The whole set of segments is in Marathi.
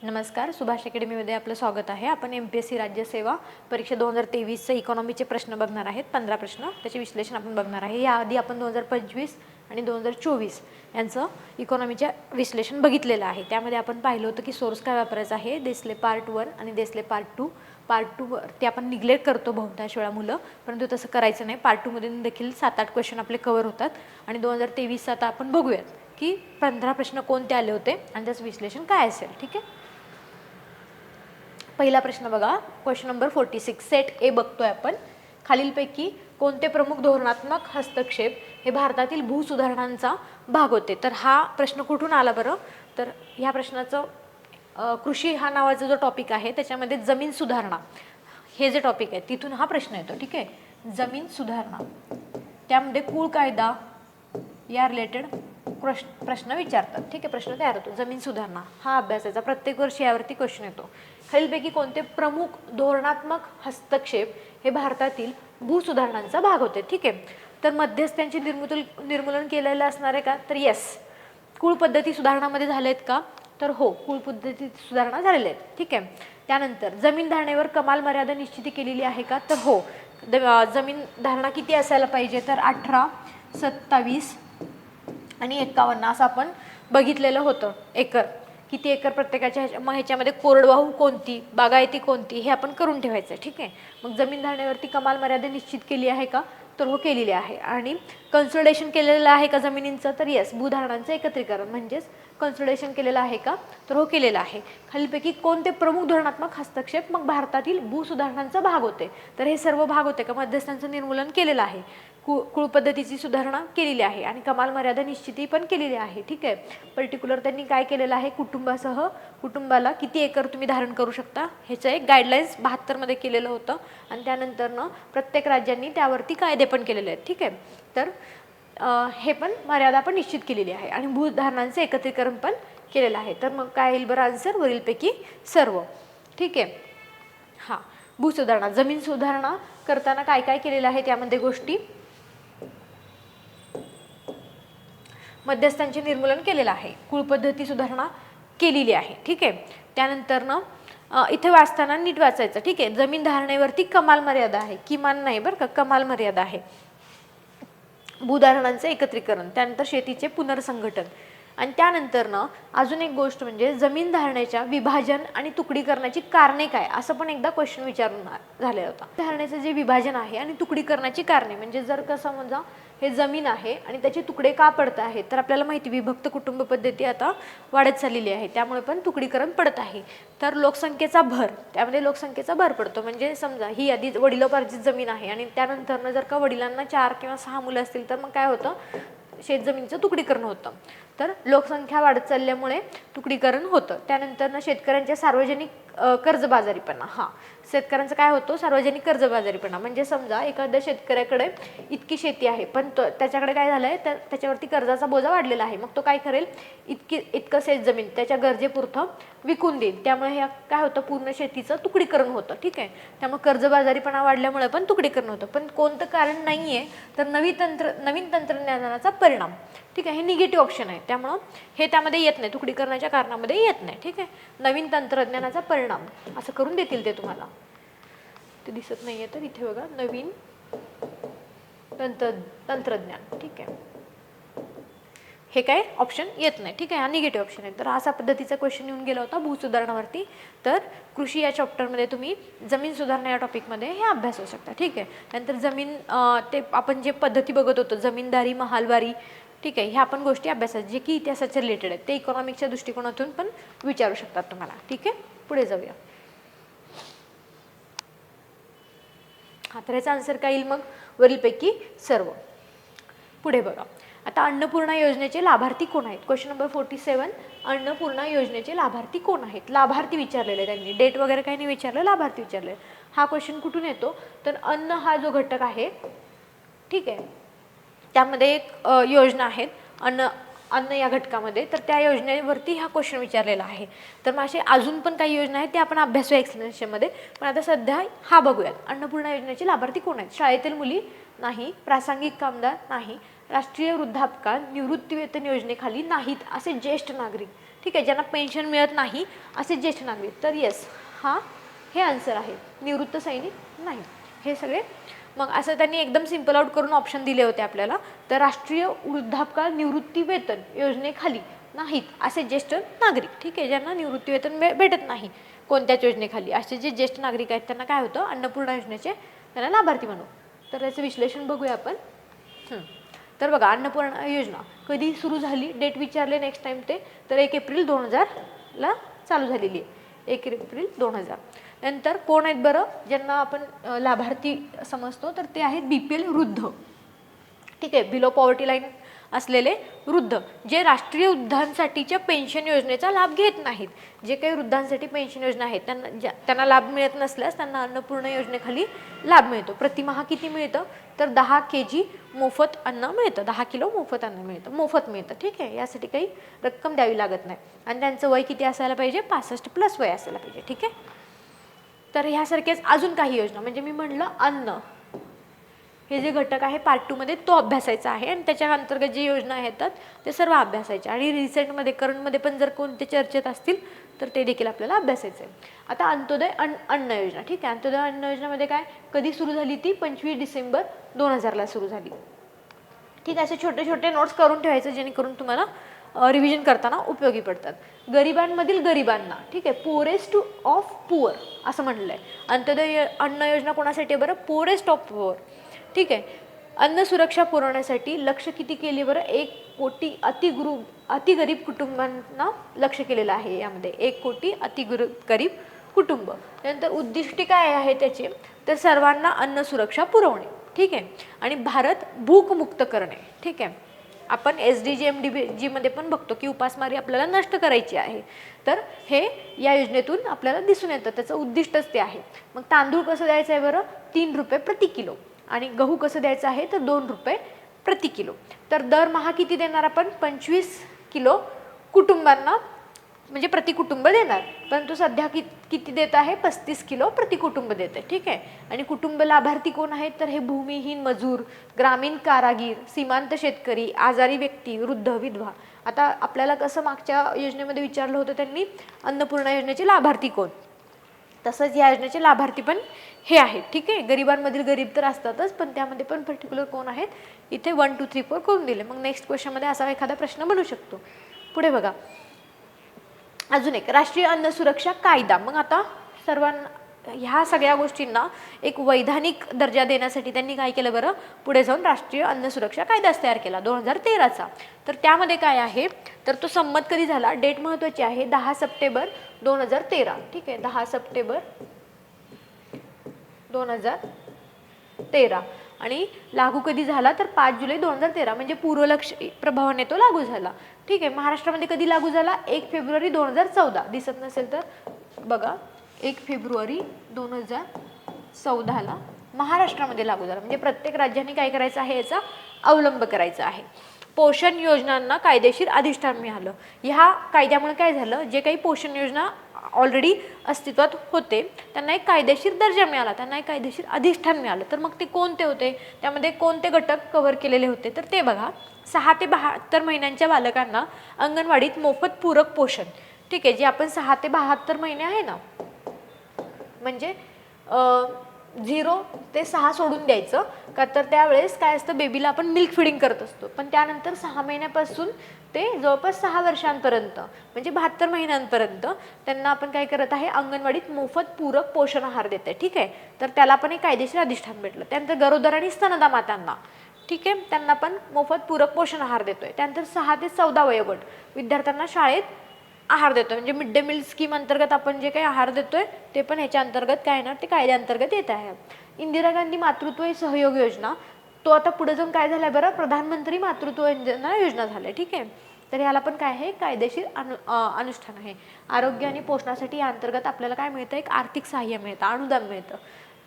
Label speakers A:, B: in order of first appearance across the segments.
A: नमस्कार, सुभाष अकॅडमीमध्ये आपलं स्वागत आहे. आपण MPSC राज्यसेवा परीक्षा 2023चे इकॉनॉमीचे प्रश्न बघणार आहेत. 15 प्रश्न, त्याचे विश्लेषण आपण बघणार आहे. याआधी आपण 2025 आणि 2024 यांचं इकॉनॉमीचे विश्लेषण बघितलेलं आहे. त्यामध्ये आपण पाहिलं होतं की सोर्स काय वापरायचा आहे. देसले पार्ट 1 आणि देसले पार्ट 2. पार्ट 2 ते आपण निग्लेक्ट करतो बहुतांश वेळा मुलं, परंतु तसं करायचं नाही. पार्ट 2 मधून देखील 7-8 क्वेश्चन आपले कव्हर होतात. आणि 2023 आता आपण बघूयात की 15 प्रश्न कोणते आले होते आणि त्याचं विश्लेषण काय असेल. ठीक आहे. पहिला प्रश्न बघा, क्वेश्चन नंबर 46. सेट ए बघतोय आपण. खालीलपैकी कोणते प्रमुख धोरणात्मक हस्तक्षेप हे भारतातील भूसुधारणांचा भाग होते. तर हा प्रश्न कुठून आला बरं, तर ह्या प्रश्नाचं कृषी हा नावाचा जो टॉपिक आहे त्याच्यामध्ये जमीन सुधारणा हे जे टॉपिक आहे तिथून हा प्रश्न येतो. ठीक आहे, जमीन सुधारणा, त्यामध्ये कुळ कायदा या रिलेटेड प्रश्न विचारतात. ठीक आहे, प्रश्न तयार होतो. जमीन सुधारणा हा अभ्यासाचा प्रत्येक वर्षी यावरती क्वेश्चन येतो. खालीलपैकी कोणते प्रमुख धोरणात्मक हस्तक्षेप हे भारतातील भूसुधारणांचा भाग होते. ठीक आहे, तर मध्यस्थांचे निर्मूलन केलेलं असणार आहे का, तर येस. कुळ पद्धती सुधारणामध्ये झालेत का, तर हो, कुळ पद्धती सुधारणा झालेल्या आहेत. ठीक आहे. त्यानंतर जमीन धारणेवर कमाल मर्यादा निश्चिती केलेली आहे का, तर हो. जमीन धारणा किती असायला पाहिजे, तर 18, 27 आणि 51 असं आपण बघितलेलं होतं. एकर किती एकर प्रत्येकाच्या मग ह्याच्यामध्ये कोरडवाहू कोणती, बागायती कोणती हे आपण करून ठेवायचं. ठीक आहे. मग जमीन धारणेवरती कमाल मर्यादा निश्चित केली आहे का, तर हो केलेली आहे. आणि कन्सोलिडेशन केलेलं आहे का जमिनींचं, तर येस. भूधारणांचं एकत्रीकरण म्हणजेच कन्सोलिडेशन केलेलं आहे का, तर हो केलेलं आहे. खालीलपैकी कोणते प्रमुख धोरणात्मक हस्तक्षेप मग भारतातील भूसुधारणांचा भाग होते, तर हे सर्व भाग होते का. मध्यस्थांचं निर्मूलन केलेलं आहे, कुळ पद्धतीची सुधारणा केलेली आहे आणि कमाल मर्यादा निश्चिती पण केलेली आहे. ठीक आहे. पर्टिक्युलर त्यांनी काय केलेलं आहे, कुटुंबाला किती एकर तुम्ही धारण करू शकता ह्याचं एक गाईडलाईन्स 72 मध्ये केलेलं होतं. आणि त्यानंतरनं प्रत्येक राज्यांनी त्यावरती कायदे पण केलेले आहेत. ठीक आहे, तर हे पण मर्यादा पण निश्चित केलेली आहे आणि भूधारणांचे एकत्रीकरण पण केलेलं आहे. तर मग काय येईल बरं आन्सर, वरीलपैकी सर्व. ठीक आहे. हां, भूसुधारणा, जमीन सुधारणा करताना काय काय केलेलं आहे त्यामध्ये गोष्टी. मध्यस्थांचे निर्मूलन केलेलं आहे, कुळ पद्धती सुधारणा केलेली आहे. ठीक आहे. त्यानंतरनं इथे वाचताना नीट वाचायचं. ठीक आहे. जमीन धारणेवरती कमाल मर्यादा आहे, किमान नाही बरं का, कमाल मर्यादा आहे. भूधारणांचे एकत्रीकरण, त्यानंतर शेतीचे पुनर्संघटन आणि त्यानंतरनं अजून एक गोष्ट म्हणजे जमीन धारणेच्या विभाजन आणि तुकडीकरणाची कारणे काय, असं पण एकदा क्वेश्चन विचारून झालेला होता. धारणेचं जे विभाजन आहे आणि तुकडीकरणाची कारणे म्हणजे जर कसं समजा हे जमीन आहे आणि त्याचे तुकडे का पडत आहेत, तर आपल्याला माहिती विभक्त कुटुंब पद्धती आता वाढत चाललेली आहे, त्यामुळे पण तुकडीकरण पडत आहे. तर लोकसंख्येचा भर, त्यामध्ये लोकसंख्येचा भर पडतो. म्हणजे समजा ही आधी वडिलोपार्जित जमीन आहे आणि त्यानंतरनं जर का वडिलांना 4 किंवा 6 मुलं असतील तर मग काय होतं, शेतजमिनीचं तुकडीकरण होतं. तर लोकसंख्या वाढत चालल्यामुळे तुकडीकरण होतं. त्यानंतर शेतकऱ्यांच्या सार्वजनिक कर्जबाजारीपणा, हां, शेतकऱ्यांचं काय होतं, सार्वजनिक कर्जबाजारीपणा म्हणजे समजा एखाद्या शेतकऱ्याकडे इतकी शेती आहे पण त्याच्याकडे काय झालंय, तर त्याच्यावरती कर्जाचा बोजा वाढलेला आहे. मग तो काय करेल, इतकं शेत जमीन त्याच्या गरजेपुरतं विकून देईल. त्यामुळे हे काय होतं, पूर्ण शेतीचं तुकडीकरण होतं. ठीक आहे. त्यामुळे कर्जबाजारीपणा वाढल्यामुळे पण तुकडीकरण होतं. पण कोणतं कारण नाहीये, तर नवीन तंत्रज्ञानाचा परिणाम. ठीक आहे, हे निगेटिव्ह ऑप्शन आहे, त्यामुळं हे त्यामध्ये येत नाही, तुकडीकरणाच्या कारणामध्ये येत नाही. ठीक आहे. नवीन तंत्रज्ञानाचा परिणाम असं करून देतील ते तुम्हाला, ते दिसत नाहीये तर इथे बघा, नवीन तंत्रज्ञान. ठीक आहे, हे काय ऑप्शन येत नाही. ठीक आहे, हा निगेटिव्ह ऑप्शन आहे. तर अशा पद्धतीचा क्वेश्चन येऊन गेला होता भूसुधारणावरती. तर कृषी या चॅप्टरमध्ये तुम्ही जमीन सुधारणा या टॉपिकमध्ये हे अभ्यास होऊ शकता. ठीक आहे. नंतर जमीन ते आपण जे पद्धती बघत होतो, जमीनदारी, महालवारी, ठीक आहे, ह्या आपण गोष्टी अभ्यासात जे की इतिहासाच्या रिलेटेड आहेत, ते इकॉनॉमिक्सच्या दृष्टिकोनातून पण विचारू शकतात तुम्हाला. ठीक आहे, पुढे जाऊया. हा, तर याचा आन्सर काय येईल मग, वरीलपैकी सर्व. पुढे बघा. आता अन्नपूर्णा योजनेचे लाभार्थी कोण आहेत. Question number 47. अन्नपूर्णा योजनेचे लाभार्थी कोण आहेत. लाभार्थी विचारलेले त्यांनी, डेट वगैरे काही नाही विचारलं, लाभार्थी विचारले. हा क्वेश्चन कुठून येतो, तर अन्न हा जो घटक आहे, ठीक आहे, त्यामध्ये एक योजना आहेत अन्न या घटकामध्ये, तर त्या योजनेवरती हा क्वेश्चन विचारलेला आहे. तर मग असे अजून पण काही योजना आहेत, ते आपण अभ्यासूया एक्सप्लेनेशनमध्ये. पण आता सध्या हा बघूयात. अन्नपूर्णा योजनेचे लाभार्थी कोण आहेत. शाळेतील मुली नाही, प्रासंगिक कामगार नाही, राष्ट्रीय वृद्धापकाळ निवृत्तीवेतन योजनेखाली नाहीत असे ज्येष्ठ नागरिक. ठीक आहे, ज्यांना पेन्शन मिळत नाही असे ज्येष्ठ नागरिक. तर येस, हे आन्सर आहे. निवृत्त सैनिक नाही, हे सगळे. मग असं त्यांनी एकदम सिंपल आउट करून ऑप्शन दिले होते आपल्याला. तर राष्ट्रीय वृद्धापकाळ निवृत्ती वेतन योजनेखाली नाहीत असे ज्येष्ठ नागरिक, ठीक आहे, ज्यांना निवृत्ती वेतन भेटत नाही कोणत्याच योजनेखाली, असे जे ज्येष्ठ नागरिक आहेत त्यांना काय होतं, अन्नपूर्णा योजनेचे त्यांना लाभार्थी म्हणू. तर याचं विश्लेषण बघूया आपण. तर बघा, अन्नपूर्णा योजना कधी सुरू झाली, डेट विचारले नेक्स्ट टाइम ते. तर 1 एप्रिल 2000ला चालू झालेली आहे, 1 एप्रिल 2000. नंतर कोण आहेत बरं ज्यांना आपण लाभार्थी समजतो, तर ते आहेत BPL वृद्ध, ठीक आहे, बिलो पॉवर्टी लाईन असलेले वृद्ध, जे राष्ट्रीय वृद्धांसाठीच्या पेन्शन योजनेचा लाभ घेत नाहीत. जे काही वृद्धांसाठी पेन्शन योजना आहेत त्यांना लाभ मिळत नसल्यास त्यांना अन्नपूर्णा योजनेखाली लाभ मिळतो. प्रतिमाह किती मिळतं, तर 10 kg मोफत अन्न मिळतं, 10 किलो मोफत अन्न मिळतं, मोफत मिळतं, ठीक आहे. यासाठी काही रक्कम द्यावी लागत नाही. आणि त्यांचं वय किती असायला पाहिजे, 65+ वय असायला पाहिजे, ठीक आहे. तर ह्यासारखेच अजून काही योजना, म्हणजे मी म्हणलं अन्न हे जे घटक आहे पार्ट 2 मध्ये तो अभ्यासायचा आहे, आणि त्याच्या अंतर्गत जे योजना आहेत ते सर्व अभ्यासायचे. आणि रिसेंटमध्ये करंटमध्ये पण जर कोणते चर्चेत असतील तर ते देखील आपल्याला अभ्यासायचं आहे. आता अंत्योदय अन्न योजना, ठीक आहे. अंत्योदय अन्न योजनेमध्ये काय, कधी सुरू झाली ती, 25 डिसेंबर 2000ला सुरू झाली, ठीक आहे. असे छोटे छोटे नोट्स करून ठेवायचे जेणेकरून तुम्हाला रिव्हिजन करताना उपयोगी पडतात. गरिबांमधील गरिबांना, ठीक आहे, पोरेस्ट ऑफ पुअर असं म्हणलं आहे. अंत्योदय अन्न योजना कोणासाठी बरं, पोरेस्ट ऑफ पुअर, ठीक आहे. अन्न सुरक्षा पुरवण्यासाठी लक्ष किती केले बरं, 1 कोटी अतिगरीब कुटुंबांना लक्ष केलेलं आहे यामध्ये, 1 कोटी गरीब कुटुंब. त्यानंतर उद्दिष्टे काय आहे त्याचे, तर सर्वांना अन्न सुरक्षा पुरवणे, ठीक आहे. आणि भारत भूकमुक्त करणे, ठीक आहे. आपण SDG MDG मध्ये पण बघतो की उपासमारी आपल्याला नष्ट करायची आहे, तर हे या योजनेतून आपल्याला दिसून येतं, त्याचं उद्दिष्टच ते आहे. मग तांदूळ कसं द्यायचं आहे बरं, 3 रुपये प्रति किलो. आणि गहू कसं द्यायचं आहे, तर 2 रुपये प्रति किलो. तर दरमहा किती देणार आपण, 25 किलो कुटुंबांना म्हणजे प्रति कुटुंब देणार, परंतु सध्या किती देत आहे, 35 किलो प्रति कुटुंब देते, ठीक आहे. आणि कुटुंब लाभार्थी कोण आहेत, तर हे भूमिहीन मजूर, ग्रामीण कारागीर, सीमांत शेतकरी, आजारी व्यक्ती, वृद्ध, विधवा. आता आपल्याला कसं मागच्या योजनेमध्ये विचारलं होतं त्यांनी, अन्नपूर्णा योजनेचे लाभार्थी कोण, तसंच या योजनेचे लाभार्थी पण हे आहेत, ठीक आहे. गरिबांमधील गरीब तर असतातच, पण त्यामध्ये पण पर्टिक्युलर कोण आहेत, इथे 1 2 3 4 करून दिले. मग नेक्स्ट क्वेश्चनमध्ये असा एखादा प्रश्न बनू शकतो. पुढे बघा, अजून एक राष्ट्रीय अन्न सुरक्षा कायदा. मग आता सर्वांना ह्या सगळ्या गोष्टींना एक वैधानिक दर्जा देण्यासाठी त्यांनी काय केलं बरं, पुढे जाऊन राष्ट्रीय अन्न सुरक्षा कायदाच तयार केला 2013चा. तर त्यामध्ये काय आहे, तर तो संमत कधी झाला, डेट महत्त्वाची आहे, 10 सप्टेंबर 2013, ठीक आहे. 10 सप्टेंबर 2013. आणि लागू कधी झाला, तर 5 जुलै 2013, म्हणजे पूर्वलक्षी प्रभावाने तो लागू झाला, ठीक आहे. महाराष्ट्रामध्ये कधी लागू झाला, 1 फेब्रुवारी 2014. दिसत नसेल तर बघा, 1 फेब्रुवारी 2014ला महाराष्ट्रामध्ये लागू झाला. म्हणजे प्रत्येक राज्याने काय करायचं आहे, याचा अवलंब करायचा आहे. पोषण योजनांना कायदेशीर अधिष्ठान मिळालं. ह्या कायद्यामुळे काय झालं, जे काही पोषण योजना ऑलरेडी अस्तित्वात होते त्यांना एक कायदेशीर दर्जा मिळाला, त्यांना एक कायदेशीर अधिष्ठान मिळालं. तर मग ते कोणते होते, त्यामध्ये कोणते घटक कव्हर केलेले होते, तर ते बघा, 6 ते 72 महिन्यांच्या बालकांना अंगणवाडीत मोफत पूरक पोषण, ठीक आहे. जे आपण 6 ते 72 महिने आहे ना, म्हणजे 0 ते 6 सोडून द्यायचं का, तर त्यावेळेस काय असतं, बेबीला आपण मिल्क फिडिंग करत असतो, पण त्यानंतर 6 महिन्यापासून ते जवळपास 6 वर्षांपर्यंत म्हणजे 72 महिन्यांपर्यंत त्यांना आपण काय करत आहे, अंगणवाडीत मोफत पूरक पोषण आहार देते, ठीक आहे. तर त्याला पण एक कायदेशीर अधिष्ठान भेटलं. त्यानंतर गरोदर आणि स्तनदा मातांना, ठीक आहे, त्यांना पण मोफत पूरक पोषण आहार देतोय. त्यानंतर 6 ते 14 वयोगट विद्यार्थ्यांना शाळेत आहार देतोय, म्हणजे मिड डे मील स्कीम अंतर्गत आपण जे काही आहार देतोय ते पण ह्याच्या अंतर्गत काय ना, ते कायद्याअंतर्गत येत आहे. इंदिरा गांधी मातृत्व सहयोग योजना, तो आता पुढे जाऊन काय झालाय बरं, प्रधानमंत्री मातृत्व योजना झाले, ठीक आहे. तर याला पण काय आहे, कायदेशीर अनुष्ठान आहे. आरोग्य आणि पोषणासाठी या अंतर्गत आपल्याला काय मिळतं, एक आर्थिक सहाय्य मिळतं, अनुदान मिळतं.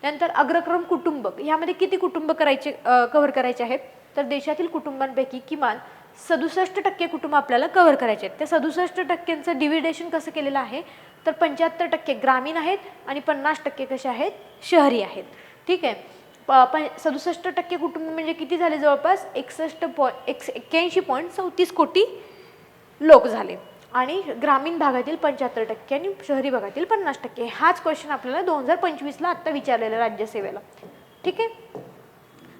A: त्यानंतर अग्रक्रम कुटुंब, यामध्ये किती कुटुंब कव्हर करायचे आहेत, तर देशातील कुटुंबांपैकी किमान 67% कुटुंब आपल्याला कव्हर करायचे आहेत. त्या 67%चं डिव्हिडेशन कसं केलेलं आहे, तर 75% ग्रामीण आहेत आणि 50% कसे आहेत, शहरी आहेत, ठीक आहे. 67% कुटुंब म्हणजे किती झाले, जवळपास 81.34 कोटी लोक झाले. आणि ग्रामीण भागातील 75% आणि शहरी भागातील 50%. हाच क्वेश्चन आपल्याला 2025ला आत्ता विचारलेला राज्यसेवेला. ठीक आहे.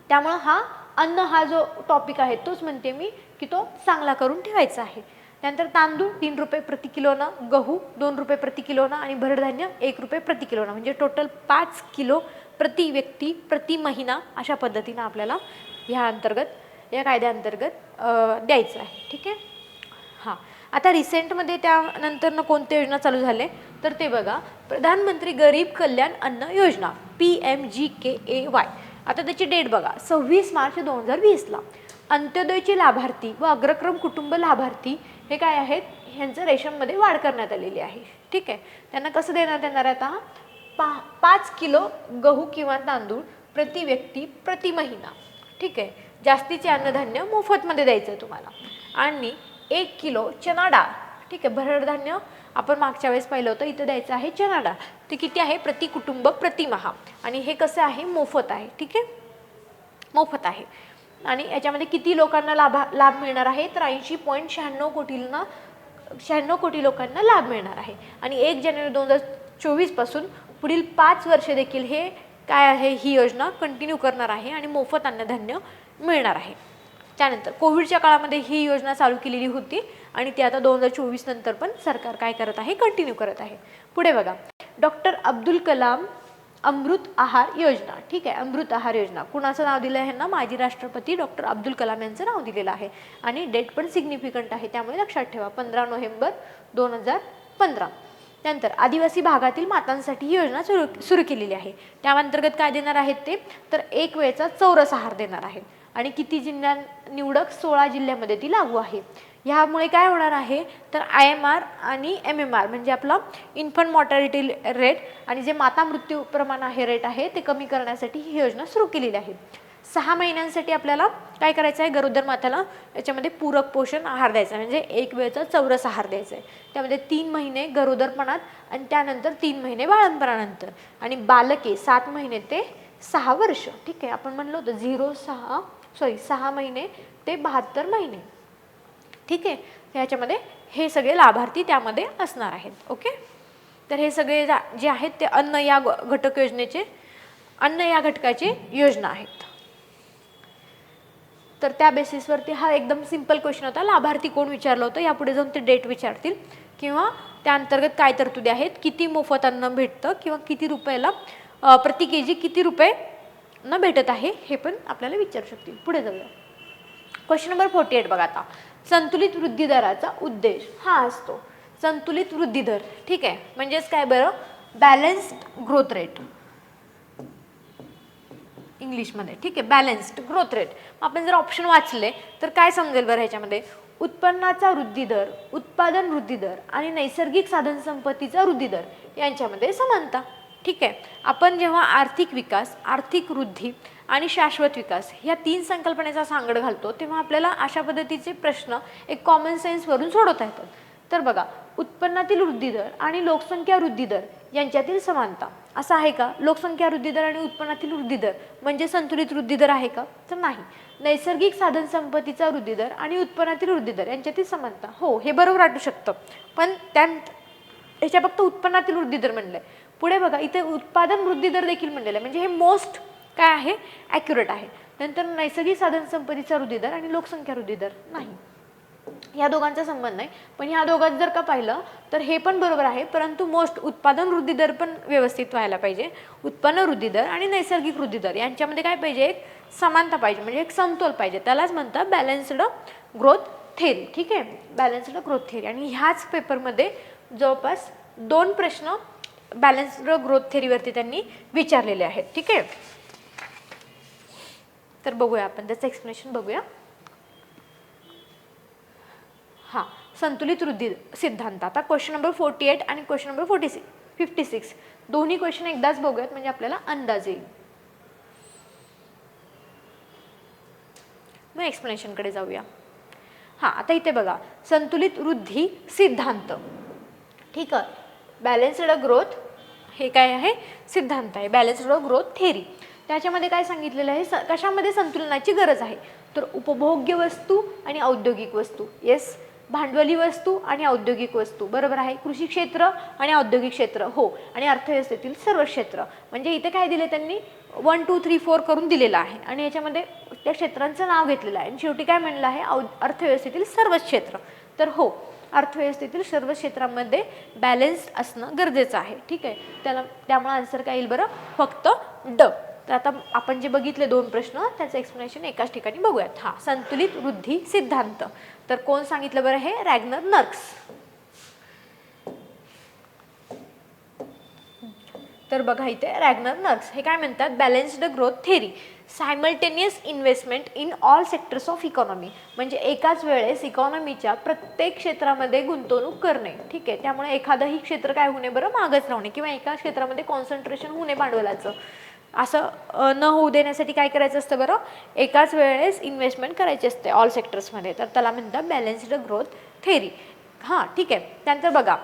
A: त्यामुळं हा अन्न हा जो टॉपिक आहे तोच म्हणते मी की तो चांगला करून ठेवायचा आहे. त्यानंतर तांदूळ 3 रुपये प्रति किलोनं, गहू 2 रुपये प्रति किलोनं आणि भरडधान्य 1 रुपये प्रति किलोनं, म्हणजे टोटल 5 किलो प्रति व्यक्ती प्रति महिना अशा पद्धतीनं आपल्याला ह्या अंतर्गत या कायद्याअंतर्गत द्यायचं आहे. ठीक आहे. हां, आता रिसेंटमध्ये त्यानंतरनं कोणत्या योजना चालू झाले तर ते बघा, प्रधानमंत्री गरीब कल्याण अन्न योजना PMGKAY. आता त्याची डेट बघा 26 मार्च 2020ला. अंत्योदयचे लाभार्थी व अग्रक्रम कुटुंब लाभार्थी हे काय आहेत, ह्यांचं रेशनमध्ये वाढ करण्यात आलेली आहे. ठीक आहे. त्यांना कसं देण्यात येणार आहे आता 5 किलो गहू किंवा तांदूळ प्रति व्यक्ती प्रति महिना. ठीक आहे. जास्तीचे अन्नधान्य मोफतमध्ये द्यायचं तुम्हाला. आणि 1 किलो चना डाळ. ठीक आहे. भरडधान्य आपण मागच्या वेळेस पाहिलं होतं, इथं द्यायचं आहे चना डाळ. ते किती आहे प्रति कुटुंब प्रति माह, आणि हे कसं आहे मोफत आहे. ठीक आहे, मोफत आहे. आणि याच्यामध्ये किती लोकांना लाभ मिळणार आहे तर 80.96 कोटी लोकांना लाभ मिळणार आहे. आणि 1 जानेवारी 2024 पासून पुढील 5 वर्षे देखील हे काय आहे ही योजना कंटिन्यू करणार आहे आणि मोफत अन्नधान्य मिळणार आहे. त्यानंतर कोविडच्या काळामध्ये ही योजना चालू केलेली होती आणि ती आता 2024 नंतर पण सरकार काय करत आहे, कंटिन्यू करत आहे. पुढे बघा, डॉक्टर अब्दुल कलाम अमृत आहार योजना. ठीक आहे. अमृत आहार योजना कुणाचं नाव दिलं आहे ना, माजी राष्ट्रपती डॉक्टर अब्दुल कलाम यांचं नाव दिलेलं आहे. आणि डेट पण सिग्निफिकंट आहे, त्यामुळे लक्षात ठेवा 15 नोव्हेंबर 2015. त्यानंतर आदिवासी भागातील मातांसाठी ही योजना सुरू केलेली आहे. त्या अंतर्गत काय देणार आहेत ते तर 1 वेळचा चौरस आहार देणार आहेत. आणि किती जिल्ह्यां निवडक 16 जिल्ह्यामध्ये ती लागू आहे. ह्यामुळे काय होणार आहे तर IMR आणि MMR म्हणजे आपला इन्फंट मॉर्टॅलिटी रेट आणि जे माता मृत्यू प्रमाण आहे रेट आहे ते कमी करण्यासाठी ही योजना सुरू केलेली आहे. 6 महिन्यांसाठी आपल्याला काय करायचं आहे, गरोदर माताला याच्यामध्ये पूरक पोषण आहार द्यायचा आहे, म्हणजे 1 वेळचा चौरस आहार द्यायचा आहे. त्यामध्ये 3 महिने गरोदरपणात आणि त्यानंतर 3 महिने बाळंतपणानंतर, आणि बालके 7 महिने ते 6 वर्ष. ठीक आहे. आपण म्हणलो होतं 6 महिने ते 72 महिने. ठीक आहे. ह्याच्यामध्ये हे सगळे लाभार्थी त्यामध्ये असणार आहेत. ओके. तर हे सगळे जे आहेत ते अन्न या घटकाचे योजना आहेत. तर त्या बेसिसवरती हा एकदम सिंपल क्वेश्चन होता. लाभार्थी कोण विचारलं होतं, यापुढे जाऊन ते डेट विचारतील किंवा त्या अंतर्गत काय तरतुदी आहेत, किती मोफत अन्न भेटतं किंवा किती रुपयाला प्रति केजी किती रुपये न भेटत आहे हे पण आपल्याला विचारू शकतील. पुढे जाऊया. क्वेश्चन नंबर 48 बघा. आता संतुलित वृद्धी दराचा उद्देश हा असतो संतुलित वृद्धी दर. ठीक आहे. म्हणजेच काय बरं, बॅलन्स्ड ग्रोथ रेट इंग्लिशमध्ये. ठीक आहे. Balanced growth rate. आपण जर ऑप्शन वाचले तर काय समजेल बरं, ह्याच्यामध्ये उत्पन्नाचा वृद्धी दर, उत्पादन वृद्धी दर आणि नैसर्गिक साधन संपत्तीचा वृद्धी दर यांच्यामध्ये समानता. ठीक आहे. आपण जेव्हा आर्थिक विकास, आर्थिक वृद्धी आणि शाश्वत विकास ह्या 3 संकल्पनेचा सांगड घालतो तेव्हा आपल्याला अशा पद्धतीचे प्रश्न एक कॉमन सेन्सवरून सोडवता येतात. तर बघा, उत्पन्नातील वृद्धी दर आणि लोकसंख्या वृद्धी दर यांच्यातील समानता असं आहे का? लोकसंख्या वृद्धी दर आणि उत्पन्नातील वृद्धी दर म्हणजे संतुलित वृद्धी दर आहे का? तर नाही. नैसर्गिक साधन संपत्तीचा वृद्धी दर आणि उत्पन्नातील वृद्धी दर यांच्यातील समानता, हो हे बरोबर वाटू शकतं, पण ह्याच्या फक्त उत्पन्नातील वृद्धी दर म्हणलंय. पुढे बघा, इथे उत्पादन वृद्धी दर देखील म्हणलेलं आहे, म्हणजे हे मोस्ट काय आहे, ॲक्युरेट आहे. नंतर नैसर्गिक साधन संपत्तीचा वृद्धी दर आणि लोकसंख्या वृद्धी दर नाही, या दोघांचा संबंध नाही. पण ह्या दोघांत जर का पाहिलं तर हे पण बरोबर आहे, परंतु मोस्ट उत्पादन वृद्धी दर पण व्यवस्थित व्हायला पाहिजे. उत्पन्न वृद्धी दर आणि नैसर्गिक वृद्धी दर यांच्यामध्ये काय पाहिजे, एक समानता पाहिजे, म्हणजे एक समतोल पाहिजे. त्यालाच म्हणतात बॅलन्स्ड ग्रोथ थेरी. ठीक आहे. Balanced growth theory. आणि ह्याच पेपरमध्ये जवळपास 2 प्रश्न बॅलन्स्ड ग्रोथ थेरीवरती त्यांनी विचारलेले आहेत. ठीक आहे. तर बघूया आपण त्याचं एक्सप्लेनेशन बघूया. हां, संतुलित वृद्धी सिद्धांत. आता क्वेश्चन नंबर 48 आणि क्वेश्चन नंबर 56 दोन्ही क्वेश्चन एकदाच बघूयात म्हणजे आपल्याला अंदाज येईल. मग एक्सप्लेनेशनकडे जाऊया. हां, आता इथे बघा, संतुलित वृद्धी सिद्धांत. ठीक आहे. बॅलन्स्ड ग्रोथ हे काय आहे, सिद्धांत आहे, बॅलन्स्ड ग्रोथ थेरी. त्याच्यामध्ये काय सांगितलेलं आहे, कशामध्ये संतुलनाची गरज आहे, तर उपभोग्य वस्तू आणि औद्योगिक वस्तू. येस, भांडवली वस्तू आणि औद्योगिक वस्तू, बरोबर आहे. कृषी क्षेत्र आणि औद्योगिक क्षेत्र, हो. आणि अर्थव्यवस्थेतील सर्व क्षेत्र, म्हणजे इथे काय दिले त्यांनी 1 2 3 4 करून दिलेलं आहे आणि याच्यामध्ये त्या क्षेत्रांचं नाव घेतलेलं आहे आणि शेवटी काय म्हणलं आहे, अर्थव्यवस्थेतील सर्वच क्षेत्र. तर हो, अर्थव्यवस्थेतील सर्व क्षेत्रांमध्ये बॅलन्स्ड असणं गरजेचं आहे. ठीक आहे, त्यामुळे आन्सर काय येईल बरं, फक्त ड. तर आता आपण जे बघितले 2 प्रश्न त्याचं एक्सप्लेनेशन एकाच ठिकाणी बघूयात. हा, संतुलित वृद्धी सिद्धांत, तर कोण सांगितलं बरं हे, रॅग्नर नर्क्स. तर बघा इथे रॅग्नर नर्क्स हे काय म्हणतात, balanced growth theory, simultaneous investment in all sectors of economy, म्हणजे एकाच वेळेस इकॉनॉमीच्या प्रत्येक क्षेत्रामध्ये गुंतवणूक करणे. ठीक आहे, त्यामुळे एखादंही क्षेत्र काय होणे बरं, मागच राहणे किंवा एका क्षेत्रामध्ये कॉन्सन्ट्रेशन होणे भांडवलाचं, असं न होऊ देण्यासाठी काय करायचं असतं बरं, एकाच वेळेस इन्व्हेस्टमेंट करायची असते ऑल सेक्टर्समध्ये, तर त्याला म्हणतात बॅलन्स्ड ग्रोथ थेरी. हां, ठीक आहे. त्यानंतर बघा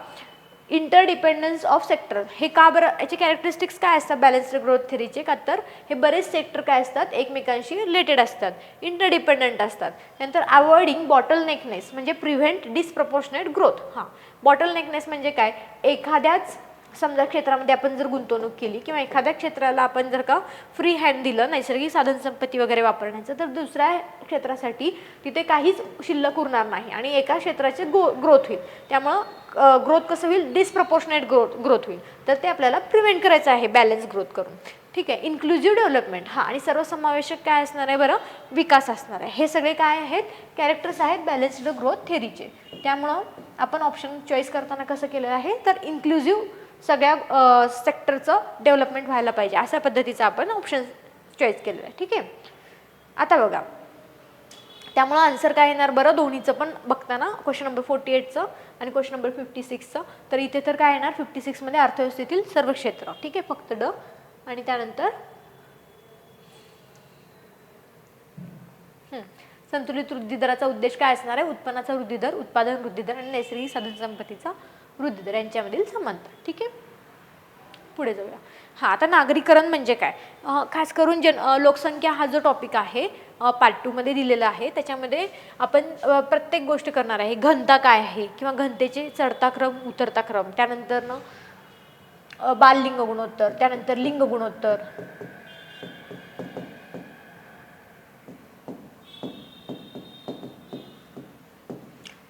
A: इंटरडिपेंडन्स ऑफ सेक्टर, हे का बरं, याचे कॅरेक्टरिस्टिक्स काय असतात बॅलन्स्ड ग्रोथ थेरीचे, का तर हे बरेच सेक्टर काय असतात, एकमेकांशी रिलेटेड असतात, इंटरडिपेंडंट असतात. नंतर अवॉइडिंग बॉटलनेकनेस, म्हणजे प्रिव्हेंट डिसप्रपोर्शनेट ग्रोथ. हां, बॉटलनेकनेस म्हणजे काय, एखाद्याच समजा क्षेत्रामध्ये आपण जर गुंतवणूक केली किंवा एखाद्या क्षेत्राला आपण जर का फ्री हँड दिलं नैसर्गिक साधन संपत्ती वगैरे वापरण्याचं, तर दुसऱ्या क्षेत्रासाठी तिथे काहीच शिल्लक उरणार नाही आणि एका क्षेत्राचे ग्रोथ होईल. त्यामुळं ग्रोथ कसं होईल, डिसप्रपोर्शनेट ग्रोथ होईल, तर ते आपल्याला प्रिव्हेंट करायचं आहे बॅलन्स ग्रोथ करून. ठीक आहे, इन्क्लुझिव्ह डेव्हलपमेंट, हां, आणि सर्वसमावेशक काय असणार आहे बरं, विकास असणार आहे. हे सगळे काय आहेत, कॅरेक्टर्स आहेत बॅलन्स्ड ग्रोथ थेरीचे. त्यामुळं आपण ऑप्शन चॉईस करताना कसं केलेलं आहे, तर इन्क्लुझिव्ह सगळ्या सेक्टरचं डेव्हलपमेंट व्हायला पाहिजे अशा पद्धतीचं आपण ऑप्शन चॉईस केलेलं आहे. ठीक आहे, आता बघा त्यामुळं आन्सर काय येणार बरं, दोन्हीचं पण बघताना क्वेश्चन नंबर 48चं आणि क्वेश्चन नंबर 56चं. तर इथे तर काय येणार, 56 मध्ये अर्थव्यवस्थेतील सर्व क्षेत्र. ठीक आहे, फक्त ड. आणि त्यानंतर संतुलित वृद्धी दराचा उद्देश काय असणार आहे, उत्पन्नाचा वृद्धी दर, उत्पादन वृद्धी दर आणि नैसर्गिक साधन संपत्तीचा वृद्धी दर यांच्यामधील संबंध. ठीक आहे, पुढे जाऊया. हां, आता नागरीकरण म्हणजे काय, खास करून लोकसंख्या हा जो टॉपिक आहे पार्ट 2 मध्ये दिलेला आहे, त्याच्यामध्ये आपण प्रत्येक गोष्ट करणार आहे. घनता काय आहे किंवा घनतेचे चढता क्रम उतरता क्रम, त्यानंतर बाललिंग गुणोत्तर, त्यानंतर लिंग गुणोत्तर,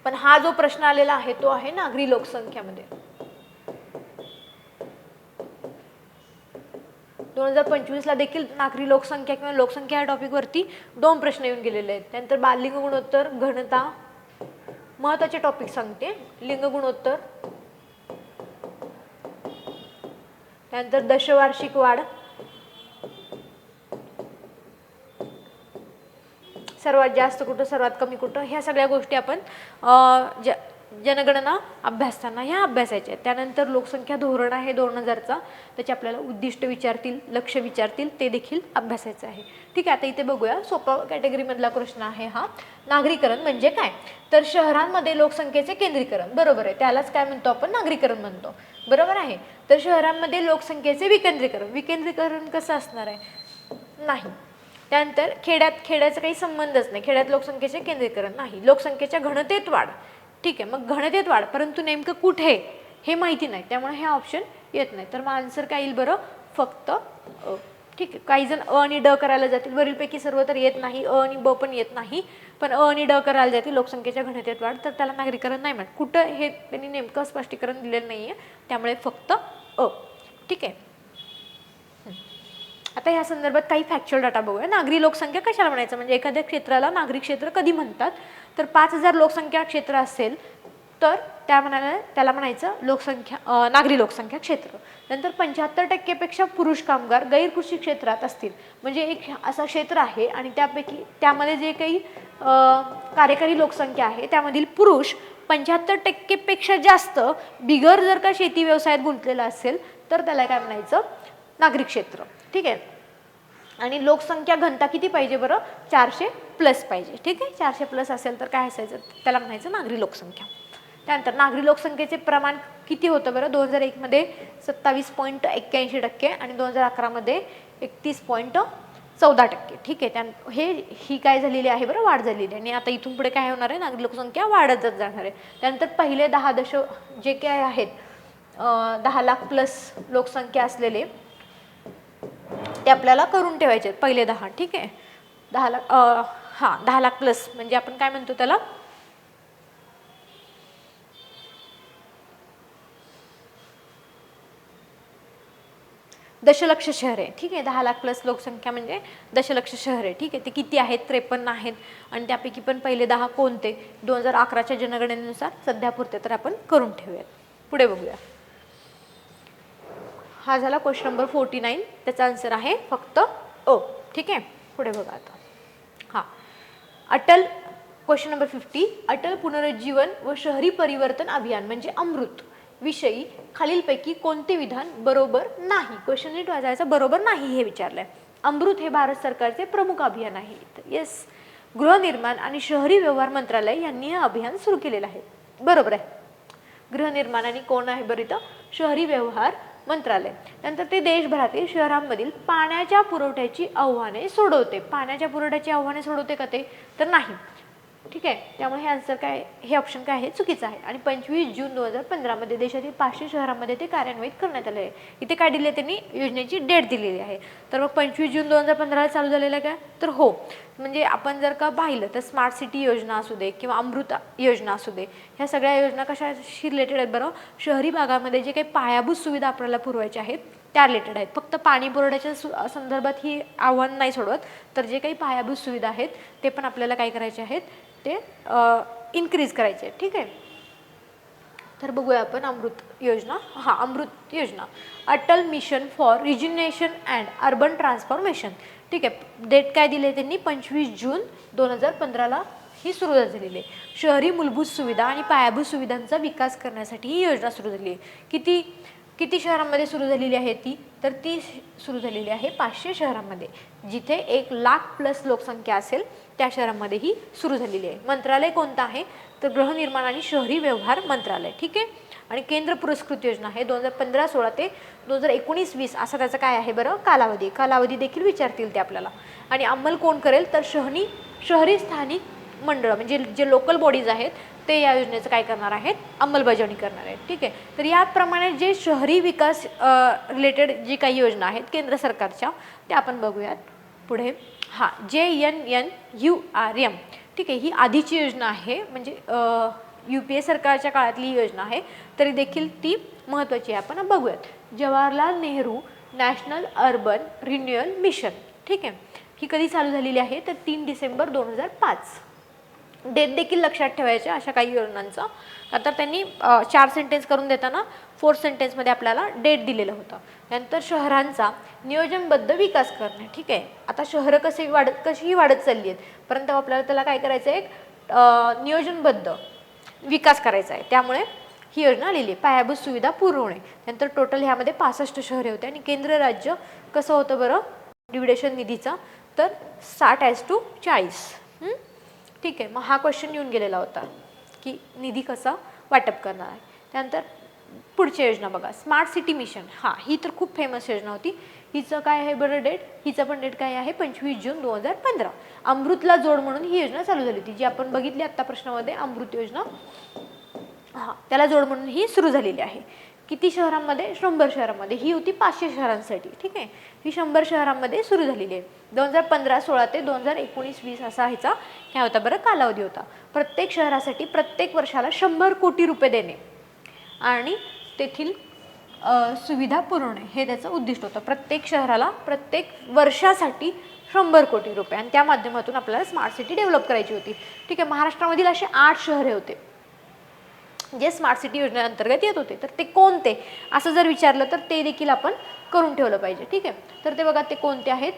A: पण हा जो प्रश्न आलेला आहे तो आहे नागरी लोकसंख्यामध्ये. 2025 ला देखील नागरी लोकसंख्या किंवा लोकसंख्या या टॉपिक वरती 2 प्रश्न येऊन गेलेले आहेत. त्यानंतर बाललिंग गुणोत्तर, घनता, महत्त्वाचे टॉपिक सांगते, लिंग गुणोत्तर, त्यानंतर दशवार्षिक वाढ, सर्वात जास्त कुठं सर्वात कमी कुठं, ह्या सगळ्या गोष्टी आपण जनगणना अभ्यासताना ह्या अभ्यासायच्या. त्यानंतर लोकसंख्या धोरण आहे 2000चा, त्याचे आपल्याला उद्दिष्ट विचारतील, लक्ष्य विचारतील, ते देखील अभ्यासायचं आहे. ठीक आहे, आता इथे बघूया सोपा कॅटेगरीमधला प्रश्न आहे हा. नागरीकरण म्हणजे काय, तर शहरांमध्ये लोकसंख्येचे केंद्रीकरण, बरोबर आहे, त्यालाच काय म्हणतो आपण, नागरीकरण म्हणतो, बरोबर आहे. तर शहरांमध्ये लोकसंख्येचे विकेंद्रीकरण, विकेंद्रीकरण कसं असणार आहे, नाही. त्यानंतर खेड्याचा काही संबंधच नाही, खेड्यात लोकसंख्येचे केंद्रीकरण नाही. लोकसंख्येच्या घनतेत वाढ, ठीक आहे, मग घनतेत वाढ, परंतु नेमकं कुठे हे माहिती नाही, त्यामुळे हे ऑप्शन येत नाही. तर मग आन्सर काय येईल बरं, फक्त अ. ठीक आहे, काही जण अ आणि ड करायला जातील, वरीलपैकी सर्व तर येत नाही, अ आणि ब पण येत नाही, पण अ आणि ड करायला जातील लोकसंख्येच्या घनतेत वाढ, तर त्याला नागरीकरण नाही म्हणत. कुठं हे त्यांनी नेमकं स्पष्टीकरण दिलेलं नाही आहे, त्यामुळे फक्त अ. ठीक आहे, आता या संदर्भात काही फॅक्च्युअल डाटा बघूया. नागरी लोकसंख्या कशाला म्हणायचं, म्हणजे एखाद्या क्षेत्राला नागरी क्षेत्र कधी म्हणतात, तर 5000 लोकसंख्या क्षेत्र असेल तर त्याला म्हणायचं लोकसंख्या नागरी लोकसंख्या क्षेत्र. नंतर 75% पेक्षा पुरुष कामगार गैर कृषी क्षेत्रात असतील, म्हणजे एक असं क्षेत्र आहे आणि त्यामध्ये जे काही कार्यकारी लोकसंख्या आहे त्यामधील पुरुष 75% पेक्षा जास्त बिगर जर का शेती व्यवसायात गुंतलेला असेल तर त्याला काय म्हणायचं, नागरी क्षेत्र. ठीक आहे, आणि लोकसंख्या घनता किती पाहिजे बरं, 400+ पाहिजे. ठीक आहे, 400+ असेल तर काय असायचं, त्याला म्हणायचं नागरी लोकसंख्या. त्यानंतर नागरी लोकसंख्येचे प्रमाण किती होतं बरं, 2001 मध्ये 27.81% आणि 2011 मध्ये 31.86%. 14%. ठीक आहे, ही काय झालेली आहे बरं, वाढ झालेली आहे. आणि आता इथून पुढे काय होणार आहे, नागरिक लोकसंख्या वाढतच जाणार आहे. त्यानंतर पहिले 10 जे काय आहेत 10 लाख प्लस लोकसंख्या असलेले ते आपल्याला करून ठेवायचे पहिले 10. ठीक आहे, 10 लाख 10 लाख प्लस म्हणजे आपण काय म्हणतो त्याला, दशलक्ष शहरे. ठीक आहे, 10 लाख प्लस लोकसंख्या म्हणजे दशलक्ष शहरे. ठीक आहे, ते किती आहेत, 53 आहेत. आणि त्यापैकी पण पहिले 10 कोणते, 2011च्या जनगणनेनुसार सध्या पुरते तर आपण करून ठेवूयात. पुढे बघूया. हा झाला क्वेश्चन नंबर 49. त्याचा आन्सर आहे फक्त ओ. ठीक आहे, पुढे बघा आता. Atal question number 50. अटल पुनरुज्जीवन व शहरी परिवर्तन अभियान म्हणजे अमृत विषयी खालीलपैकी कोणते विधान बरोबर नाही. क्वेश्चन नीट वाचायचा, बरोबर नाही हे विचारलंय. अमृत हे भारत सरकारचे प्रमुख अभियान आहे. येस, गृहनिर्माण आणि शहरी व्यवहार मंत्रालय यांनी हे अभियान सुरू केलेलं आहे. बरोबर आहे. गृहनिर्माण आणि कोण आहे बरं इथं, शहरी व्यवहार मंत्रालय. नंतर ते देशभरातील शहरांमधील पाण्याच्या पुरवठ्याची आव्हाने सोडवते. पाण्याच्या पुरवठ्याची आव्हाने सोडवते का ते, तर नाही. ठीक आहे, त्यामुळे हे आन्सर काय, हे ऑप्शन काय आहे, चुकीचं आहे. आणि 25 जून 2015 मध्ये देशातील 500 शहरांमध्ये ते कार्यान्वित करण्यात आले आहे. इथे काय दिले त्यांनी, योजनेची डेट दिलेली आहे. तर मग 25 जून 2015 चालू झालेलं आहे काय, तर हो. म्हणजे आपण जर का पाहिलं तर स्मार्ट सिटी योजना असू दे किंवा अमृत योजना असू दे, ह्या सगळ्या योजना कशाशी रिलेटेड आहेत बरं, शहरी भागामध्ये जे काही पायाभूत सुविधा आपल्याला पुरवायच्या आहेत त्या रिलेटेड आहेत. फक्त पाणी पुरवठ्याच्या संदर्भात ही आव्हान नाही सोडवत, तर जे काही पायाभूत सुविधा आहेत ते पण आपल्याला काय करायचे आहेत, ते इन्क्रीज करायचे. ठीक आहे, तर बघूया आपण अमृत योजना. अमृत योजना, Atal mission for rejuvenation and urban transformation. ठीक आहे, डेट काय दिली त्यांनी, 25 जून 2015 ही सुरू झालेली आहे. शहरी मूलभूत सुविधा आणि पायाभूत सुविधांचा विकास करण्यासाठी ही योजना सुरू झाली आहे. किती शहरांमध्ये सुरू झालेली आहे ती, तर ती सुरू झालेली आहे 500 शहरांमध्ये. जिथे 1 लाख प्लस लोकसंख्या असेल त्या शहरांमध्ये ही सुरू झालेली आहे. मंत्रालय कोणतं आहे, तर गृहनिर्माण आणि शहरी व्यवहार मंत्रालय. ठीक आहे, आणि केंद्र पुरस्कृत योजना आहे 2015-16 ते 2019-20 असा त्याचा काय आहे बरं, कालावधी देखील विचारतील ते आपल्याला. आणि अंमल कोण करेल, तर शहरी स्थानिक मंडळ म्हणजे जे लोकल बॉडीज आहेत ते या योजनेचं काय करणार आहेत, अंमलबजावणी करणार आहेत. ठीक आहे, तर याप्रमाणे जे शहरी विकास रिलेटेड जी काही योजना आहेत केंद्र सरकारच्या त्या आपण बघूयात पुढे. JNNURM. ठीक आहे, ही आधीची योजना आहे, म्हणजे UPA सरकारच्या काळातली योजना आहे, तरी देखील ती महत्त्वाची आहे. आपण बघूयात. Jawaharlal Nehru national urban renewal mission. ठीक आहे, ही कधी चालू झालेली आहे, तर 3 डिसेंबर 2005. डेट देखील लक्षात ठेवायच्या अशा काही योजनांचा. नंतर त्यांनी 4 सेंटेन्स करून देताना 4 सेंटेन्समध्ये आपल्याला डेट दिलेलं होतं. नंतर शहरांचा नियोजनबद्ध विकास करणे. ठीक आहे, आता शहरं कशीही वाढत चालली आहेत, परंतु आपल्याला त्याला काय करायचं आहे, एक नियोजनबद्ध विकास करायचा आहे. त्यामुळे ही योजना लिहिली. पायाभूत सुविधा पुरवणे. नंतर टोटल ह्यामध्ये 65 शहरे होते. आणि केंद्र राज्य कसं होतं बरं डिव्हिडेशन निधीचा, तर 60:40. ठीक आहे, मग हा क्वेश्चन येऊन गेलेला होता की निधी कसा वाटप करणार आहे. त्यानंतर पुढची योजना बघा, स्मार्ट सिटी मिशन. ही तर खूप फेमस योजना होती. हिचं काय आहे बरं डेट, हिचं पण डेट काय आहे, 25 जून 2015. अमृतला जोड म्हणून ही योजना चालू झाली होती, जी आपण बघितली आत्ता प्रश्नामध्ये, अमृत योजना. त्याला जोड म्हणून ही सुरू झालेली आहे. किती शहरांमध्ये, 100 शहरांमध्ये. ही होती 500 शहरांसाठी. ठीक आहे, ही 100 शहरांमध्ये सुरू झालेली आहे. 2015-16 ते 2019-20 असा ह्याचा काय होता बरं कालावधी होता. प्रत्येक शहरासाठी प्रत्येक वर्षाला 100 कोटी रुपये देणे आणि तेथील सुविधा पुरवणे हे त्याचं उद्दिष्ट होतं. प्रत्येक शहराला प्रत्येक वर्षासाठी 100 कोटी रुपये, आणि त्या माध्यमातून आपल्याला स्मार्ट सिटी डेव्हलप करायची होती. ठीक आहे, महाराष्ट्रामधील असे 8 शहरे होते जे स्मार्ट सिटी योजनेअंतर्गत येत होते. तर ते कोणते असं जर विचारलं तर ते देखील आपण करून ठेवलं पाहिजे. ठीक आहे, तर ते बघा ते कोणते आहेत,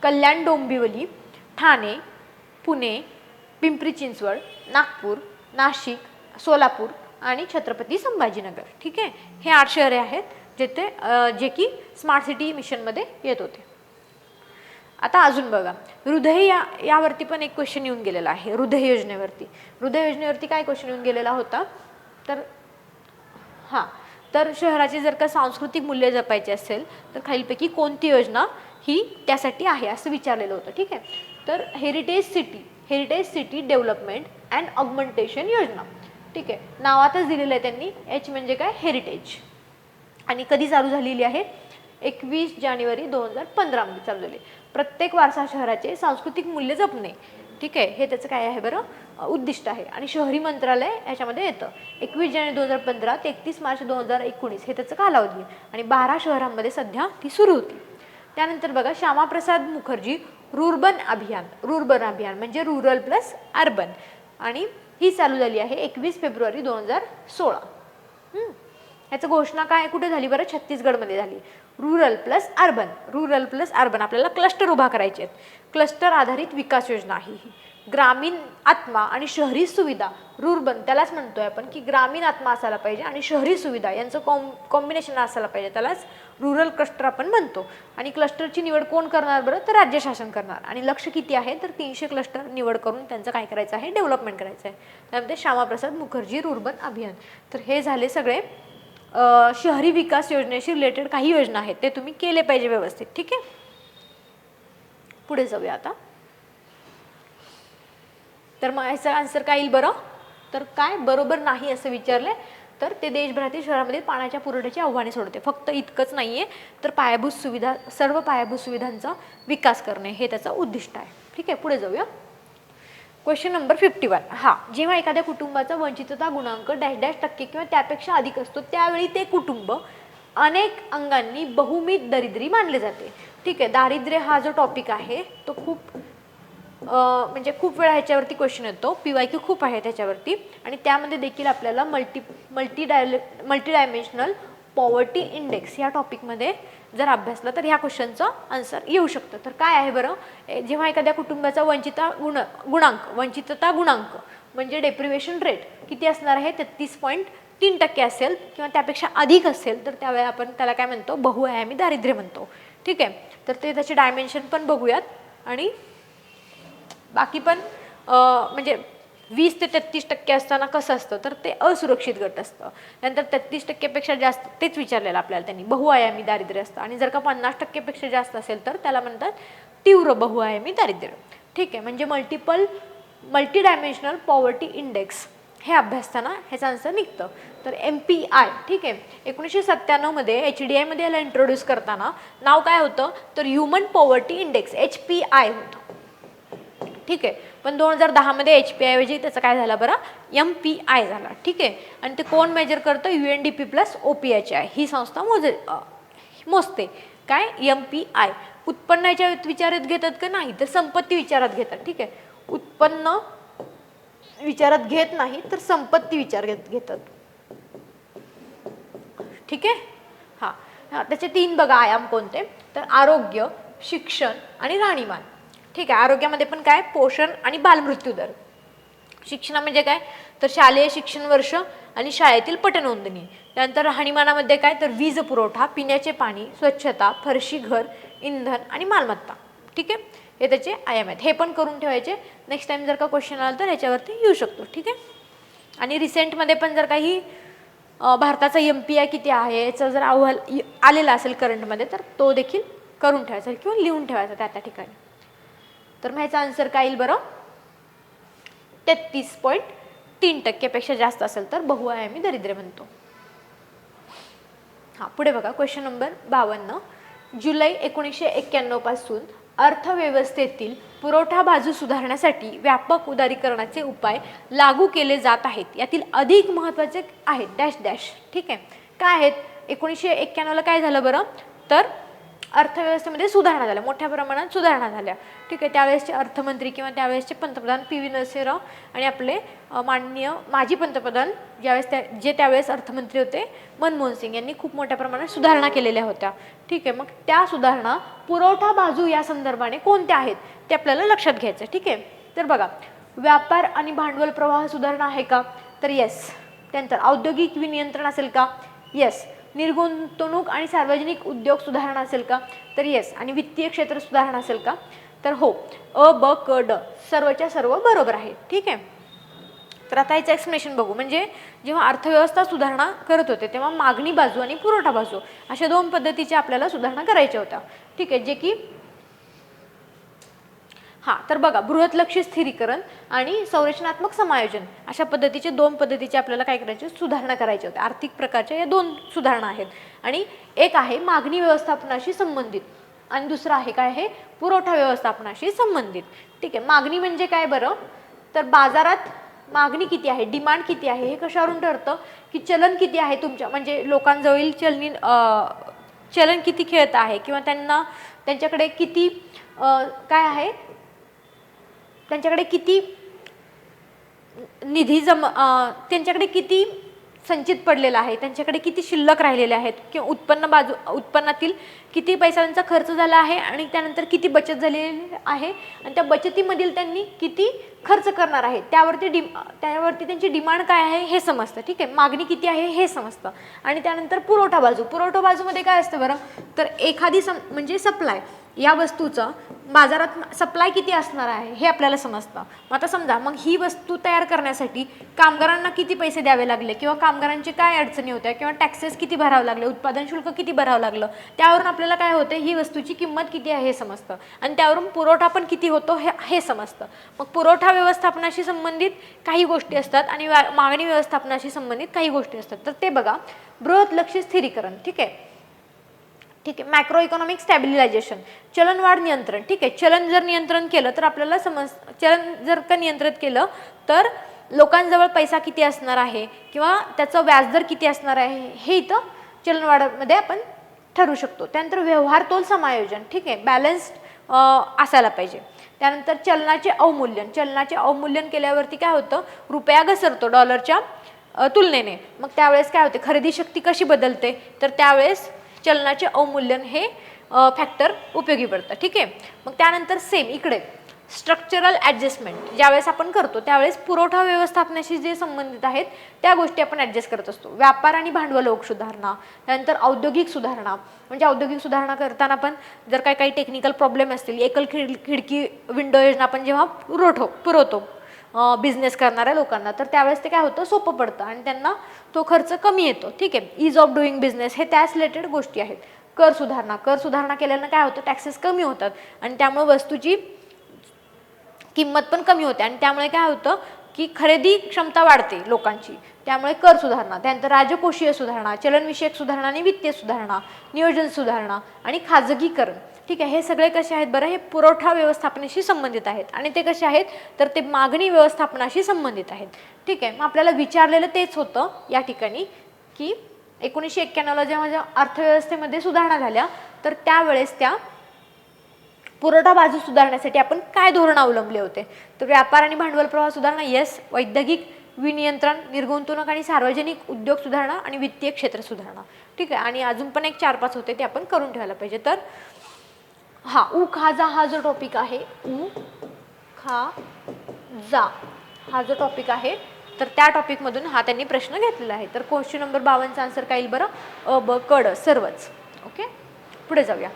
A: कल्याण डोंबिवली, ठाणे, पुणे, पिंपरी चिंचवड, नागपूर, नाशिक, सोलापूर आणि छत्रपती संभाजीनगर. ठीक आहे, हे 8 शहरे आहेत जे की स्मार्ट सिटी मिशनमध्ये येत होते. आता अजून बघा, हृदय यावरती पण एक क्वेश्चन येऊन गेलेला आहे. हृदय योजनेवरती काय क्वेश्चन येऊन गेलेला होता, तर शहराची जर का सांस्कृतिक मूल्य जपायची असेल तर खालीलपैकी कोणती योजना ही त्यासाठी आहे असं विचारलेलं होतं. ठीक आहे, तर heritage city development and augmentation योजना. ठीक आहे, नावातच दिलेलं आहे त्यांनी. एच म्हणजे काय, हेरिटेज. आणि कधी चालू झालेली आहे, 21 जानेवारी 2015 मध्ये चालू झाली. प्रत्येक वारसा शहराचे सांस्कृतिक मूल्य जपणे. ठीक आहे, हे त्याचं काय आहे बरं, उद्दिष्ट आहे. आणि शहरी मंत्रालय याच्यामध्ये येतं. 21 जानेवारी 2015 ते 31 मार्च 2019 हे त्याचं कालावधी. आणि 12 शहरांमध्ये सध्या ती सुरू होती. त्यानंतर बघा, श्यामाप्रसाद मुखर्जी रुर्बन अभियान म्हणजे रुरल प्लस अर्बन, आणि ही चालू झाली आहे 21 फेब्रुवारी 2016. ह्याचं घोषणा काय कुठे झाली बरं, छत्तीसगडमध्ये झाली. रुरल प्लस अर्बन आपल्याला क्लस्टर उभा करायचे आहेत. क्लस्टर आधारित विकास योजना आहे ही. ग्रामीण आत्मा आणि शहरी सुविधा, रुर्बन त्यालाच म्हणतोय आपण की ग्रामीण आत्मा असायला पाहिजे आणि शहरी सुविधा यांचं कॉम्बिनेशन असायला पाहिजे, त्यालाच रुरल क्लस्टर आपण म्हणतो. आणि क्लस्टरची निवड कोण करणार बरं, तर राज्य शासन करणार. आणि लक्ष किती आहे, तर 300 क्लस्टर निवड करून त्यांचं काय करायचं आहे, डेव्हलपमेंट करायचं आहे. त्यामध्ये श्यामाप्रसाद मुखर्जी रुर्बन अभियान. तर हे झाले सगळे शहरी विकास योजनेशी रिलेटेड काही योजना आहेत, ते तुम्ही केले पाहिजे व्यवस्थित. ठीक आहे, पुढे जाऊया आता. तर मग याचा आन्सर काय येईल बरं, तर काय बरोबर नाही असं विचारले तर ते देशभरातील शहरामध्ये पाण्याच्या पुरवठ्याची आव्हाने सोडते. फक्त इतकंच नाहीये, तर सर्व पायाभूत सुविधांचा विकास करणे हे त्याचं उद्दिष्ट आहे. ठीक आहे, पुढे जाऊया. Question number 51. जेव्हा एखाद्या कुटुंबाचा वंचितता गुणांक -% किंवा त्यापेक्षा अधिक असतो त्यावेळी ते कुटुंब अनेक अंगांनी बहुमित दरिद्री मानले जाते. ठीक आहे, दारिद्र्य हा जो टॉपिक आहे तो खूप म्हणजे खूप वेळा ह्याच्यावरती क्वेश्चन येतो. PYQ खूप आहे त्याच्यावरती. आणि त्यामध्ये देखील आपल्याला मल्टी डायमेन्शनल पॉवर्टी इंडेक्स या टॉपिकमध्ये जर अभ्यासलं तर ह्या क्वेश्चनचं आन्सर येऊ शकतं. तर काय आहे बरं, जेव्हा एखाद्या कुटुंबाचा वंचितता गुणांक म्हणजे डेप्रिवेशन रेट किती असणार आहे, 33.3% असेल किंवा त्यापेक्षा अधिक असेल तर त्यावेळी आपण त्याला काय म्हणतो, बहुआयामी दारिद्र्य म्हणतो. ठीक आहे, तर ते त्याचे डायमेन्शन पण बघूयात. आणि बाकी पण म्हणजे 20 ते 33% असताना कसं असतं, तर ते असुरक्षित गट असतं. नंतर 33% पेक्षा जास्त तेच विचारलेलं आपल्याला त्यांनी, बहुआयामी दारिद्र्य असतं. आणि जर का 50% पेक्षा जास्त असेल तर त्याला म्हणतात तीव्र बहुआयामी दारिद्र्य. ठीक आहे, म्हणजे मल्टी डायमेन्शनल पॉवर्टी इंडेक्स हे अभ्यासताना ह्याचं आन्सर निघतं. तर MPI. ठीक आहे, 1997 मध्ये HDI मध्ये याला इंट्रोड्यूस करताना नाव काय होतं, तर ह्युमन पॉवर्टी इंडेक्स HPI होतं. ठीक आहे, पण 2010 मध्ये HPI ऐवजी त्याचं काय झालं बरं, MPI झाला. ठीक आहे, आणि ते कोण मेजर करतं, UNDP प्लस OPHI ही संस्था मोजते. काय, MPI. उत्पन्नाच्या विचारात घेतात का, नाही तर संपत्ती विचारात घेतात. ठीक आहे, उत्पन्न विचारात घेत नाही तर संपत्ती विचारात घेतात. ठीक आहे, त्याचे 3 बघा आयाम कोणते, तर आरोग्य, शिक्षण आणि राहणीमान. ठीक आहे, आरोग्यामध्ये पण काय, पोषण आणि बालमृत्यू दर. शिक्षण म्हणजे काय, तर शालेय शिक्षण वर्ष आणि शाळेतील पटनोंदणी. त्यानंतर राहणीमानामध्ये काय, तर वीज पुरवठा, पिण्याचे पाणी, स्वच्छता, फरशी, घर, इंधन आणि मालमत्ता. ठीक आहे, हे त्याचे आयाम आहेत. हे पण करून ठेवायचे, नेक्स्ट टाइम जर का क्वेश्चन आला तर ह्याच्यावरती येऊ शकतो. ठीक आहे, आणि रिसेंटमध्ये पण जर काही भारताचा MPI किती आहे याचा जर अहवाल आलेला असेल करंटमध्ये तर तो देखील करून ठेवायचा किंवा लिहून ठेवायचा त्या ठिकाणी. तर मग ह्याचा आन्सर काय येईल बरं, 33.3% पेक्षा जास्त असेल तर बहुआयामी दारिद्र्य म्हणतो. पुढे बघा, क्वेश्चन नंबर 52. जुलै 1991 पासून अर्थव्यवस्थेतील पुरवठा बाजू सुधारण्यासाठी व्यापक उदारीकरणाचे उपाय लागू केले जात आहेत. यातील अधिक महत्त्वाचे आहेत डॅश डॅश. ठीक आहे, काय आहेत, 1991ला काय झालं बरं, तर अर्थव्यवस्थेमध्ये सुधारणा झाल्या, मोठ्या प्रमाणात सुधारणा झाल्या. ठीक आहे, त्यावेळेसचे अर्थमंत्री किंवा त्यावेळेसचे पंतप्रधान PV नरसिंहराव आणि आपले माननीय माजी पंतप्रधान जे त्यावेळेस अर्थमंत्री होते मनमोहन सिंग यांनी खूप मोठ्या प्रमाणात सुधारणा केलेल्या होत्या. ठीक आहे, मग त्या सुधारणा पुरवठा बाजू या संदर्भाने कोणत्या आहेत ते आपल्याला लक्षात घ्यायचं. ठीक आहे, तर बघा, व्यापार आणि भांडवल प्रवाह सुधारणा आहे का, तर येस. त्यानंतर औद्योगिक विनियंत्रण असेल का, येस. निर्गुंतवणूक आणि सार्वजनिक उद्योग सुधारणा असेल का, तर येस. आणि वित्तीय क्षेत्र सुधारणा असेल का, तर हो. अ, ब, क, ड सर्वच्या सर्व बरोबर आहे. ठीक आहे, तर आता याचं एक्सप्लेनेशन बघू. म्हणजे जेव्हा अर्थव्यवस्था सुधारणा करत होते तेव्हा मागणी बाजू आणि पुरवठा बाजू अशा दोन पद्धतीच्या आपल्याला सुधारणा करायच्या होत्या. ठीक आहे, जे की तर बघा, बृहतलक्षी स्थिरीकरण आणि संरचनात्मक समायोजन अशा पद्धतीचे दोन पद्धतीचे आपल्याला काय करायचे, सुधारणा करायचे होते. आर्थिक प्रकारच्या या दोन सुधारणा आहेत. आणि एक आहे मागणी व्यवस्थापनाशी संबंधित आणि दुसरं आहे काय आहे, पुरवठा व्यवस्थापनाशी संबंधित. ठीक आहे, मागणी म्हणजे काय बरं, तर बाजारात मागणी किती आहे, डिमांड किती आहे, हे कशावरून ठरतं की चलन किती आहे तुमच्या, म्हणजे लोकांजवळील चलन किती खेळत आहे किंवा त्यांच्याकडे किती काय आहे, त्यांच्याकडे किती निधी त्यांच्याकडे किती संचित पडलेला आहे, त्यांच्याकडे किती शिल्लक राहिलेले आहेत किंवा उत्पन्नातील किती पैशांचा खर्च झाला आहे आणि त्यानंतर किती बचत झालेली आहे आणि त्या बचतीमधील त्यांनी किती खर्च करणार आहे त्यावरती त्यांची डिमांड काय आहे हे समजतं. ठीक आहे, मागणी किती आहे हे समजतं. आणि त्यानंतर पुरवठा बाजूमध्ये काय असतं बरं, तर एखादी म्हणजे सप्लाय, या वस्तूचं बाजारात सप्लाय किती असणार आहे हे आपल्याला समजतं. मग आता समजा मग ही वस्तू तयार करण्यासाठी कामगारांना किती पैसे द्यावे लागले किंवा कामगारांची काय अडचणी होत्या किंवा टॅक्सेस किती भरावं लागले, उत्पादन शुल्क किती भरावं लागलं, त्यावरून आपल्याला काय होते, ही वस्तूची किंमत किती आहे हे समजतं आणि त्यावरून पुरवठा पण किती होतो हे समजतं. मग पुरवठा व्यवस्थापनाशी संबंधित काही गोष्टी असतात आणि मागणी व्यवस्थापनाशी संबंधित काही गोष्टी असतात. तर ते बघा, बृहतलक्षी स्थिरीकरण. ठीक आहे, मॅक्रो इकॉनॉमिक स्टॅबिलायझेशन, चलनवाढ नियंत्रण. ठीक आहे, चलन जर नियंत्रण केलं तर आपल्याला चलन जर का नियंत्रित केलं तर लोकांजवळ पैसा किती असणार आहे किंवा त्याचं व्याजदर किती असणार आहे हे इथं चलनवाढमध्ये आपण ठरवू शकतो. त्यानंतर व्यवहार तोल समायोजन. ठीक आहे, बॅलन्स्ड असायला पाहिजे. त्यानंतर चलनाचे अवमूल्यन केल्यावरती काय होतं, रुपया घसरतो डॉलरच्या तुलनेने. मग त्यावेळेस काय होते, खरेदी शक्ती कशी बदलते, तर त्यावेळेस चलनाचे अवमूल्यन हे फॅक्टर उपयोगी पडतं. ठीक आहे, मग त्यानंतर सेम इकडे स्ट्रक्चरल ॲडजस्टमेंट ज्यावेळेस आपण करतो त्यावेळेस पुरवठा व्यवस्थापनाशी जे संबंधित आहेत त्या गोष्टी आपण ॲडजस्ट करत असतो. व्यापार आणि भांडवल सुधारणा, त्यानंतर औद्योगिक सुधारणा, म्हणजे औद्योगिक सुधारणा करताना पण जर काही टेक्निकल प्रॉब्लेम असतील, एकल खिडकी विंडो योजना आपण जेव्हा पुरवतो बिझनेस करणाऱ्या लोकांना, तर त्यावेळेस ते काय होतं, सोपं पडतं आणि त्यांना तो खर्च कमी येतो. ठीक आहे, इज ऑफ डुईंग बिझनेस हे त्याच रिलेटेड गोष्टी आहेत. कर सुधारणा केल्यानं काय होतं, टॅक्सेस कमी होतात आणि त्यामुळे वस्तूची किंमत पण कमी होते आणि त्यामुळे काय होतं की खरेदी क्षमता वाढते लोकांची, त्यामुळे कर सुधारणा. त्यानंतर राजकोषीय सुधारणा, चलनविषयक सुधारणा आणि वित्तीय सुधारणा, नियोजन सुधारणा आणि खाजगीकरण. ठीक आहे, हे सगळे कसे आहेत बरं, हे पुरवठा व्यवस्थापनाशी संबंधित आहेत आणि ते कसे आहेत तर ते मागणी व्यवस्थापनाशी संबंधित आहेत. ठीक आहे, मग आपल्याला विचारलेलं तेच होतं या ठिकाणी की 1991ला जेव्हा अर्थव्यवस्थेमध्ये सुधारणा झाल्या तर त्यावेळेस त्या पुरवठा बाजू सुधारण्यासाठी आपण काय धोरण अवलंबले होते, तर व्यापार आणि भांडवल प्रवाह सुधारणा, येस, वैद्यकीय विनियंत्रण, निर्गुंतवणूक आणि सार्वजनिक उद्योग सुधारणा आणि वित्तीय क्षेत्र सुधारणा. ठीक आहे, आणि अजून पण एक 4-5 होते ते आपण करून ठेवायला पाहिजे. तर हा जो टॉपिक आहे, हा जो टॉपिक आहे तर त्या टॉपिकमधून त्यांनी प्रश्न घेतलेला आहे. तर क्वेश्चन नंबर 52चा आन्सर काय येईल बरं, अ, ब, क, ड सर्वच. ओके, पुढे जाऊया.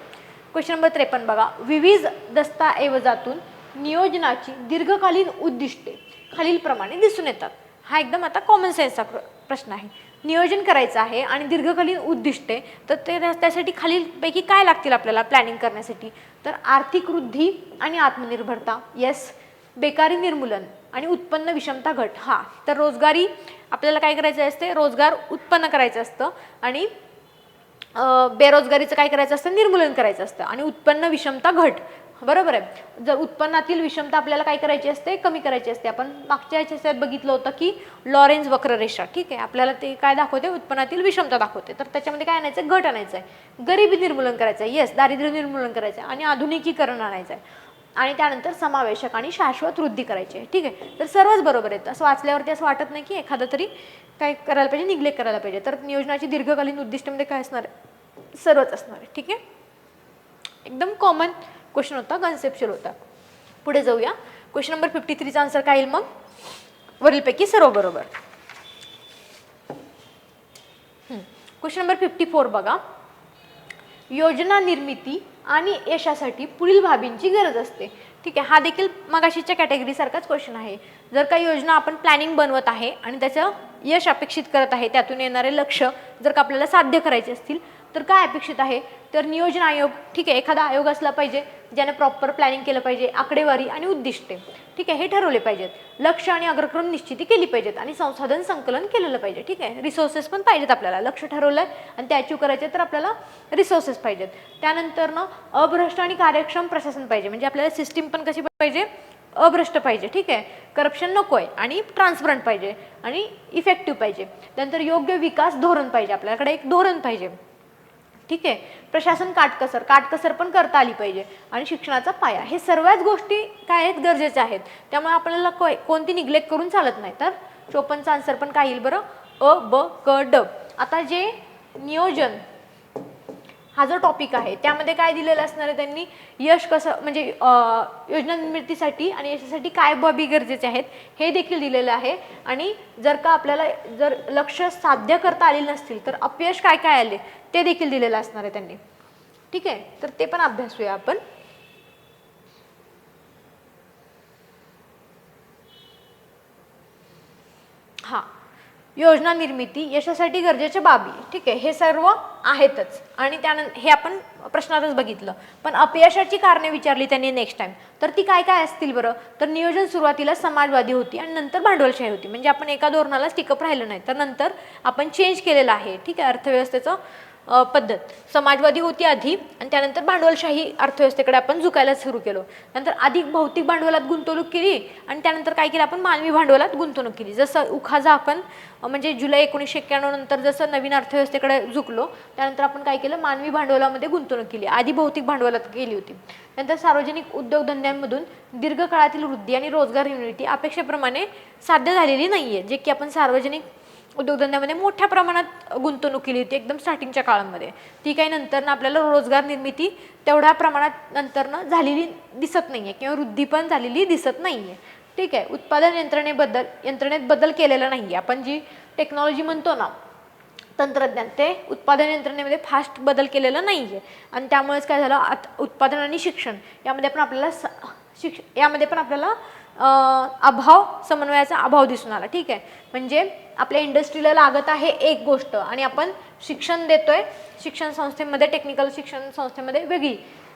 A: क्वेश्चन नंबर 53 बघा, विविध दस्तऐवजातून नियोजनाची दीर्घकालीन उद्दिष्टे खालीलप्रमाणे दिसून येतात. हा एकदम आता कॉमन सेन्सचा प्रश्न आहे. नियोजन करायचं आहे आणि दीर्घकालीन उद्दिष्टे, तर त्यासाठी खालीलपैकी काय लागतील आपल्याला प्लॅनिंग करण्यासाठी, तर आर्थिक वृद्धी आणि आत्मनिर्भरता, येस, बेकारी निर्मूलन आणि उत्पन्न विषमता घट. तर रोजगारी आपल्याला काय करायचं असते, रोजगार उत्पन्न करायचं असतं आणि बेरोजगारीचं काय करायचं असतं, निर्मूलन करायचं असतं आणि उत्पन्न विषमता घट. बरोबर आहे, जर उत्पन्नातील विषमता आपल्याला काय करायची असते, कमी करायची असते. आपण मागच्या ह्याच्यात बघितलं होतं की लॉरेन्झ वक्ररेषा. ठीक आहे, आपल्याला ते काय दाखवते, उत्पन्नातील विषमता दाखवते. तर त्याच्यामध्ये काय आणायचं, घट आणायचं आहे, गरिबी निर्मूलन करायचं आहे, येस, दारिद्र्य निर्मूलन करायचं आहे आणि आधुनिकीकरण आणायचं आहे आणि त्यानंतर समावेशक आणि शाश्वत वृद्धी करायची आहे. ठीक आहे, तर सर्वच बरोबर आहेत. असं वाचल्यावरती असं वाटत नाही की एखादं तरी काय करायला पाहिजे, निग्लेक्ट करायला पाहिजे. तर नियोजनाची दीर्घकालीन उद्दिष्टामध्ये काय असणार आहे, सर्वच असणार आहे. ठीक आहे, एकदम कॉमन क्वेश्चन होता, कन्सेप्च्युअल होता. पुढे जाऊया. क्वेश्चन नंबर 53चा आन्सर काय येईल मग, वरीलपैकी सर्व बरोबर. क्वेश्चन नंबर 54 बघा, योजना निर्मिती आणि यशासाठी पुढील बाबींची गरज असते. ठीक आहे, हा देखील मगाशीच्या कॅटेगरी सारखाच क्वेश्चन आहे. जर काही योजना आपण प्लॅनिंग बनवत आहे आणि त्याचं यश अपेक्षित करत आहे, त्यातून येणारे लक्ष्य जर का आपल्याला साध्य करायचे असतील तर काय अपेक्षित आहे, तर नियोजन आयोग. ठीक आहे, एखादा आयोग असला पाहिजे ज्याने प्रॉपर प्लॅनिंग केलं पाहिजे, आकडेवारी आणि उद्दिष्टे ठीक आहे हे ठरवले पाहिजेत, लक्ष्य आणि अग्रक्रम निश्चिती केली पाहिजेत आणि संसाधन संकलन केलेलं पाहिजे. ठीक आहे, रिसोर्सेस पण पाहिजेत आपल्याला, लक्ष्य ठरवलंय आणि ते अचीव करायचे तर आपल्याला रिसोर्सेस पाहिजेत. त्यानंतर ना अभ्रष्ट आणि कार्यक्षम प्रशासन पाहिजे, म्हणजे आपल्याला सिस्टीम पण कशी पाहिजे, अभ्रष्ट पाहिजे. ठीक आहे, करप्शन नको आहे आणि ट्रान्सपरंट पाहिजे आणि इफेक्टिव्ह पाहिजे. त्यानंतर योग्य विकास धोरण पाहिजे, आपल्याकडे एक धोरण पाहिजे. ठीक आहे, प्रशासन काटकसर पण करता आली पाहिजे आणि शिक्षणाचा पाया, हे सर्वच गोष्टी काय आहेत, गरजेच्या आहेत. त्यामुळे आपल्याला कोणती निग्लेक्ट करून चालत नाही. तर 54चा आन्सर पण काय येईल बरं, अ ब क ड. आता जे नियोजन हा जो टॉपिक आहे त्यामध्ये काय दिलेलं असणार आहे, त्यांनी यश कसं म्हणजे योजना निर्मितीसाठी आणि यशासाठी काय बाबी गरजेचे आहेत हे देखील दिलेलं आहे. आणि जर का आपल्याला जर लक्ष्य साध्य करता आले नसतील तर अपयश काय काय आले ते देखील दिलेलं असणार आहे त्यांनी. ठीक आहे, तर ते पण अभ्यासूया आपण. हा, योजना निर्मिती यशासाठी गरजेच्या बाबी. ठीक आहे, हे सर्व आहेतच आणि त्यानंतर हे आपण प्रश्नातच बघितलं. पण अपयशाची कारणे विचारली त्यांनी नेक्स्ट टाइम, तर ती काय काय असतील बरं, तर नियोजन सुरुवातीला समाजवादी होती आणि नंतर भांडवलशाही होती, म्हणजे आपण एका धोरणाला टिकप राहिलं नाही तर नंतर आपण चेंज केलेलं आहे. ठीक आहे, अर्थव्यवस्थेचं पद्धत समाजवादी होती आधी आणि त्यानंतर भांडवलशाही अर्थव्यवस्थेकडे आपण झुकायला सुरू केलो. नंतर अधिक भौतिक भांडवलात गुंतवणूक केली आणि त्यानंतर काय केलं आपण, मानवी भांडवलात गुंतवणूक केली. जसं उखाजा आपण म्हणजे जुलै 1991 नंतर जसं नवीन अर्थव्यवस्थेकडे झुकलो त्यानंतर आपण काय केलं, मानवी भांडवलामध्ये गुंतवणूक केली, आधी भौतिक भांडवलात केली होती. नंतर सार्वजनिक उद्योगधंद्यांमधून दीर्घकाळातील वृद्धी आणि रोजगार निर्मिती अपेक्षेप्रमाणे साध्य झालेली नाहीये, जे की आपण सार्वजनिक उद्योगधंद्यामध्ये मोठ्या प्रमाणात गुंतवणूक केली होती एकदम स्टार्टिंगच्या काळामध्ये, ती काही नंतर आपल्याला रोजगार निर्मिती तेवढ्या प्रमाणात नंतर झालेली दिसत नाहीये किंवा वृद्धी पण झालेली दिसत नाहीये. ठीक आहे, उत्पादन यंत्रणेत बदल केलेला नाहीये. आपण जी टेक्नॉलॉजी म्हणतो ना, तंत्रज्ञान, ते उत्पादन यंत्रणेमध्ये फास्ट बदल केलेला नाहीये आणि त्यामुळेच काय झालं, उत्पादन आणि शिक्षण यामध्ये पण आपल्याला समन्वयाचा अभाव दिसून आला. ठीक आहे, म्हणजे आपल्या इंडस्ट्रीला लागत आहे एक गोष्ट आणि आपण शिक्षण देतोय शिक्षण संस्थेमध्ये, टेक्निकल शिक्षण संस्थेमध्ये वेगळी,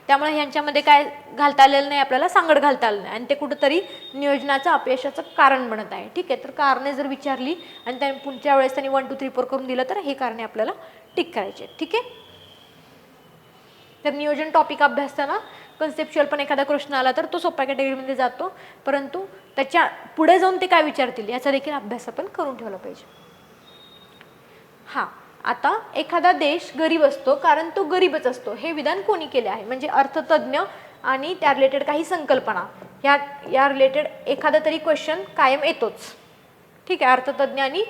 A: त्यामुळे ह्यांच्यामध्ये काय घालता आलेलं नाही, आपल्याला सांगड घालता आलं नाही आणि ते कुठंतरी नियोजनाचं अपयशाचं कारण बनत आहे. ठीक आहे, तर कारणे जर विचारली आणि त्या पुढच्या वेळेस त्यांनी 1 2 3 4 करून दिलं तर हे कारणे आपल्याला टिक करायचे. ठीक आहे, तर नियोजन टॉपिक अभ्यासताना कन्सेप्च्युअल पण एखादा प्रश्न आला तर तो सोप्या कॅटेगरीमध्ये जातो, परंतु त्याच्या पुढे जाऊन ते काय विचारतील याचा देखील अभ्यास आपण करून ठेवला पाहिजे. हा, आता एखादा देश गरीब असतो कारण तो गरीबच असतो, हे विधान कोणी केले आहे, म्हणजे अर्थतज्ञ आणि त्या रिलेटेड काही संकल्पना, या रिलेटेड एखादा तरी क्वेश्चन कायम येतोच. ठीक आहे, अर्थतज्ञ आणि